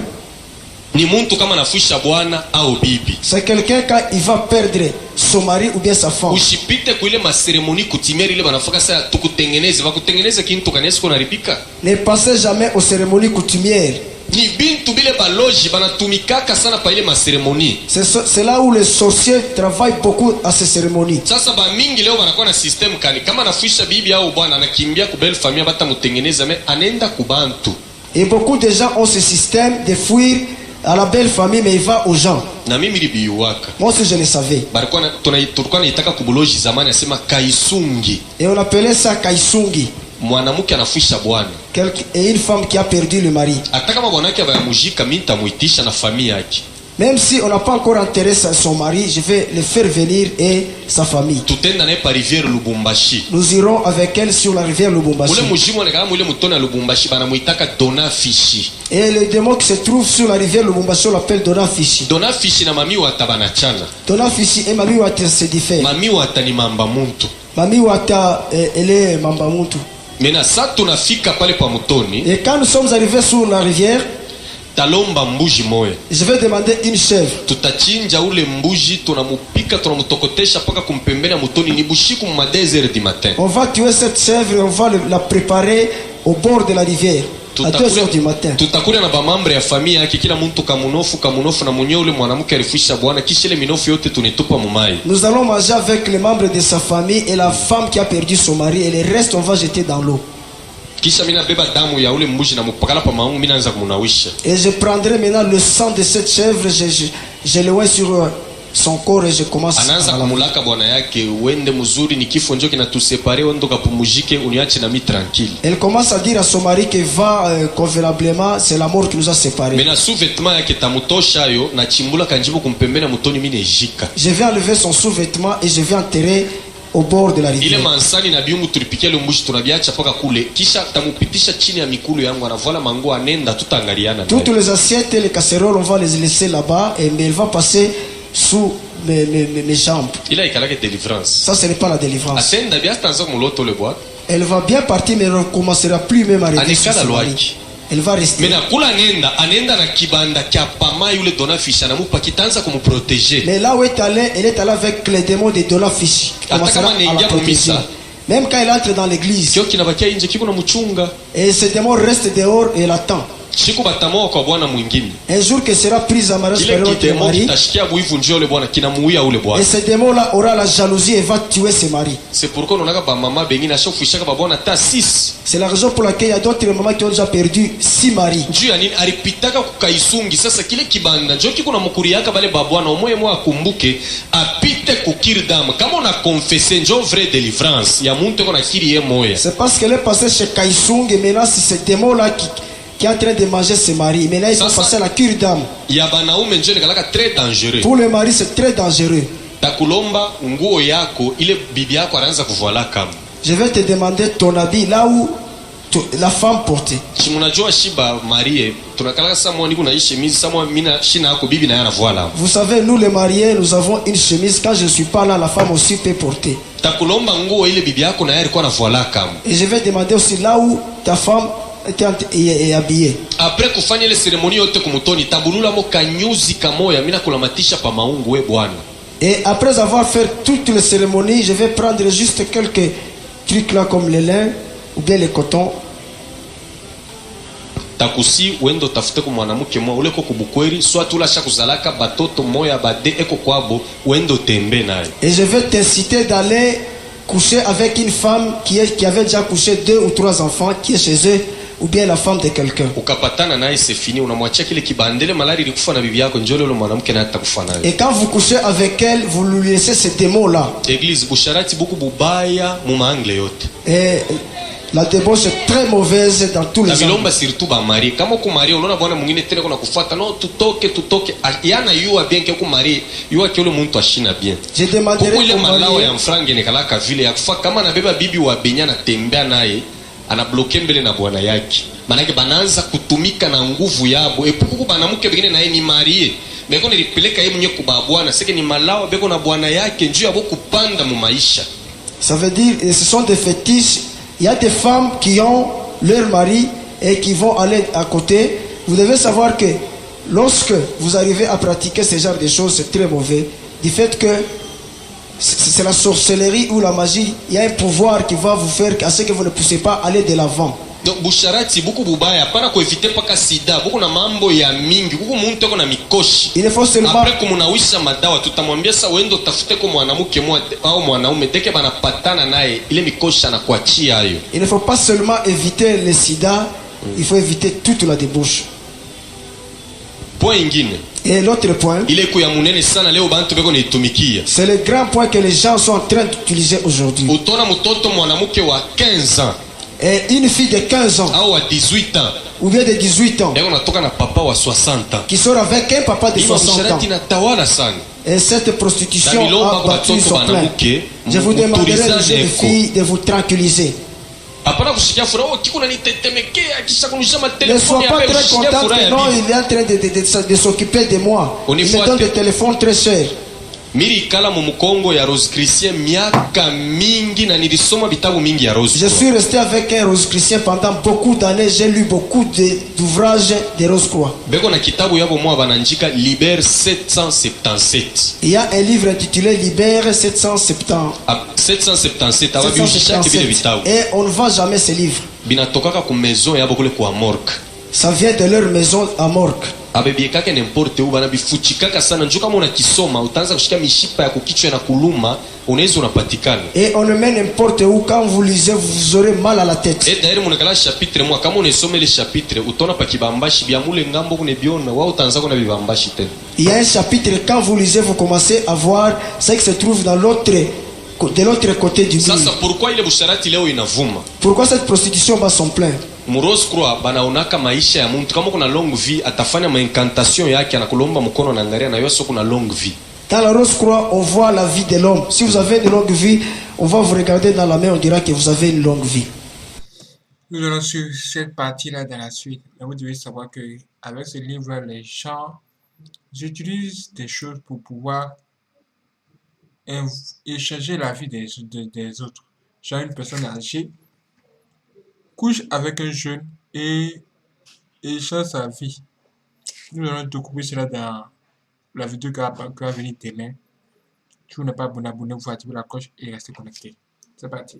Ni muntu kama nafuisha bwana au bibi. c'est quelqu'un quand il va perdre son mari ou bien sa femme. Usipite kuile maseremoni kutimeri ile banafaka sasa tukutengeneze bakutengeneze kintu kanesi kunaribika. Ne passez jamais aux cérémonies coutumières. Ni bintu bile baloji banatumikaka sana pa ile maseremoni. C'est là où les sorciers travaillent beaucoup à ces cérémonies. Sasa ba mingi leo banakuwa na system kani kama nafuisha bibi au bwana anakimbia kubel famia bata mutengeneza me anenda kubantu. Et beaucoup de gens ont ce système de fuir à la belle famille, mais il va aux gens. Na mimi libiuwaka. Moi aussi je le savais. Balikuwa tulikuwa naitaka kubuloji zamani asema kaisungi. Et on appelait ça Kaisungi. Mwanamke anafuisha bwana. Et une femme qui a perdu le mari. Hata kama bwanake bayamujika mimi nitamuitisha na familia yake. Même si on n'a pas encore enterré son mari, je vais le faire venir et sa famille. Tutenda naye pa rivière Lubumbashi. Nous irons avec elle sur la rivière Lubumbashi. Ule mujimu anakaa mule mutoni ya Lubumbashi banamuitaka Dona Fishi. Et le démon qui se trouve sur la rivière Lubumbashi, on l'appelle Dona Fishi. Dona Fishi na mami wata banachana. Dona Fishi et Mami Wata se diffèrent. Mami wata ni mamba muntu. Mami Wata, elle est Mambamuntu. Mena sa tunafika pale pa mutoni, Et quand nous sommes arrivés sur la rivière, talomba mbuji moya. je vais demander une chèvre. Tutachinja ule mbuji tunamupika tunamutokotesha paka kumpembeni ya mutoni ni bushiku ma 2h du matin. On va tuer cette chèvre et on va la préparer au bord de la rivière. À 2h du matin. Tutakuja na bamambre ya familia yake kila mtu kamunofu na mwenye ule mwanamke alifisha bwana kisha ile minofu yote tunitupa mumai. Nous allons manger avec les membres de sa famille et la femme qui a perdu son mari et le reste on va jeter dans l'eau. Kisha mina beba damu ya ule mbuji na mupakala pa maungu mina anza kumunawisha. Et je prendrai maintenant le sang de cette chèvre, je le vois sur son corps et je commence Anaanza kumulaka bwana yake uende mzuri ni kifo njoo kinatusepare wendo kapumujike uniache na mi tranquille. Elle commence à dire à son mari que va convenablement, c'est la mort qui nous a séparés. Mena sous-vêtement yake tamutosha yo na chimbula kanjibu kumpembena mutoni mine jika. Je vais enlever son sous-vêtement et je vais enterrer au bord de la Ile rivière. mansani na biungu tulipikia ile mbushi tunabiacha paka kule kisha tamupitisha chini ya mikulu yangu anavala manguo anenda tutaangaliana. Toutes les assiettes et les casseroles, on va les laisser là-bas, mais elle va passer sous mes jambes. Ila ikalake délivrance. Ça, ce n'est pas la délivrance. Asenda biasta anza kumuloto le boîte. Elle va bien partir, mais elle ne recommencera plus même à rester sur Anekala son mari. loaki. Elle va rester. Mena kula anenda na kibanda kya pama yule Dona Fishi anamupa kitanza kumuprotéger. Mais là où elle est allée avec les démons de Dona Fishi. Elle Hata commencera kama à la naingia protéger. mumisa Même quand il entre dans l'église, kio kinabakia nje kiko na mchunga. et ce démon reste dehors et l'attend. Siku batamoa kwa bwana mwingine. Un jour que sera prise en mariage par Kile l'autre kidemo mari, kitashikia buivu njoo ule bwana kinamuia ule et bwana. ce démon-là aura la jalousie et va tuer ses maris. C'est pourquoi on ba mama bengine ashofishaka ba bwana ta 6. C'est la raison pour laquelle il y a d'autres mamans qui ont déjà perdu 6 maris. Njoo ya nini alipitaka kukaisungi sasa kile kibanda njoo kiko na mkuri yaka bale ba bwana omoye mwa akumbuke apite kukiri damu kama una confesser njoo vraie délivrance ya muntu ko na kiri ye moya. C'est parce qu'elle est passée chez Kaisung et maintenant c'est ce démon-là qui est en train de manger ses maris. Maintenant ils sont passés à la cure d'âme. Ya banaume njoo kalaka très dangereux. Pour les maris c'est très dangereux. Takulomba nguo yako ile bibi yako anaanza kuvala kama. Je vais te demander ton habit là où la femme portait. Si munajua shiba marie tunakalaka samwa niko na chemise samwa mina shina yako bibi na yana voila. Vous savez nous les mariés nous avons une chemise, quand je suis pas là la femme aussi peut porter. Takulomba nguo ile bibi yako na yalikuwa na voila kama. Et je vais demander aussi là où ta femme est habillée. Après kufanya ile cérémonie yote kumutoni tabulula mo kanyuzi kamoya mina kulamatisha pa maungu we bwana. Et après avoir fait toutes les cérémonies, je vais prendre juste quelques trucs là comme le lin ou bien le coton. Takusi wendo tafute kwa mwanamke mwa ule ko kubukweri soit tulasha kuzalaka batoto moya bade eko kwabo wendo tembe naye. Et je vais t'inciter d'aller coucher avec une femme qui avait déjà couché 2 ou 3 enfants qui est chez eux, ou bien la femme de quelqu'un. Ukapatana naye c'est fini, unamwachia kile kibandele malari ilikufa na bibi yako njoo leo mwanamke na atakufa naye. Et quand vous couchez avec elle, vous lui laissez ce démon là. Église busharati buku bubaya mu maangle yote. Et la débauche est très mauvaise dans tous les angles. Nabilomba surtout ba mari. Kama ku mari unaona bwana mwingine tena kuna kufuata no tutoke. Yana yua bien ke ku mari, yua ke ule muntu ashina bien. Je demanderai au malao ya mfrange ne kalaka vile ya kufa kama na beba bibi wa benya na tembea naye ana bloke mbele na bwana yake. Manake banaanza kutumika na nguvu yabo. Epuku banamuke bengine naye ni marie. Beko nilipeleka yeye mwenyewe kwa bwana, sike ni malao beko na bwana yake njoo yabo kupanda mu maisha. Ça veut dire ce sont des fétiches. Il y a des femmes qui ont leur mari et qui vont aller à côté. Vous devez savoir que lorsque vous arrivez à pratiquer ce genre de choses, c'est très mauvais. Du fait que c'est la sorcellerie ou la magie, il y a un pouvoir qui va vous faire à ce que vous ne poussez pas aller de l'avant. Donc busharati buku bubaya pana ko éviter paka sida buku na mambo ya mingi buku muntu eko na mikoshi. Il faut seulement après kumunawisha madawa tutamwambia sa wendo tafute kwa mwanamke au mwanaume deke banapatana naye ile mikoshi anakuachia hayo. Il ne faut pas seulement éviter le sida, il faut éviter toute la débauche. Point ingine. Et l'autre point, ile ku ya munene sana leo bantu beko niitumikia. C'est le grand point que les gens sont en train d'utiliser aujourd'hui. Utona mtoto mwanamke wa 15 ans. Et une fille de 15 ans ou à 18 ans ou bien de 18 ans qui sort avec un papa de 60 ans. Et cette prostitution a battu son plein. Je vous demanderai les jeunes filles de vous tranquilliser. Ne sois pas très content que non, il est en train de s'occuper de moi. Il me donne des téléphones très chers. Mirikala mu Mukongo ya Rose Christian miaka mingi na nilisoma vitabu mingi ya Rose. Je suis resté avec un Rose Christian pendant beaucoup d'années, j'ai lu beaucoup d'ouvrages de Rose Croix. Beko na kitabu yabo mwa bananjika Libère 777. Il y a un livre intitulé Libère 777 ababishaka bile vitabu. Et on ne vend jamais ces livres. Binatokaka ku maison yabo kule kwa morgue. Ça vient de leur maison à morgue. Abebiekaka n'importe où banabifuchikaka sana njuka kama unakisoma utaanza kushika mishipa ya kukichwa na kuluma unaweza unapatikana. Et on le met n'importe où, quand vous lisez vous aurez mal à la tête. Et d'ailleurs munakala chapitre moi kama unasoma le chapitre utaona pa kibambashi bya mule ngambo kunebiona wao utaanza kuna bibambashi tena. Il y a un chapitre, quand vous lisez vous commencez à voir ce qui se trouve dans l'autre de l'autre côté du livre. Sasa pourquoi ile busharati leo inavuma? Pourquoi cette prostitution bat son plein? Rose Croix banaonaka maisha ya mtu kama kuna longue vie atafanya maincantation yake anakulomba mkono na angalia na yoso kuna longue vie. Dans la Rose Croix on voit la vie de l'homme. Si vous avez une longue vie, on va vous regarder dans la main, on dira que vous avez une longue vie. Nous allons sur cette partie-là dans la suite. Mais vous devez savoir que avec ce livre, les gens utilisent des choses pour pouvoir échanger la vie des autres. Genre une personne âgée couche avec un jeune et échange sa vie. Nous allons découvrir cela dans la vidéo qui va venir demain. Si vous n'êtes pas abonné, abonnez-vous, activez la cloche et restez connectés. C'est parti.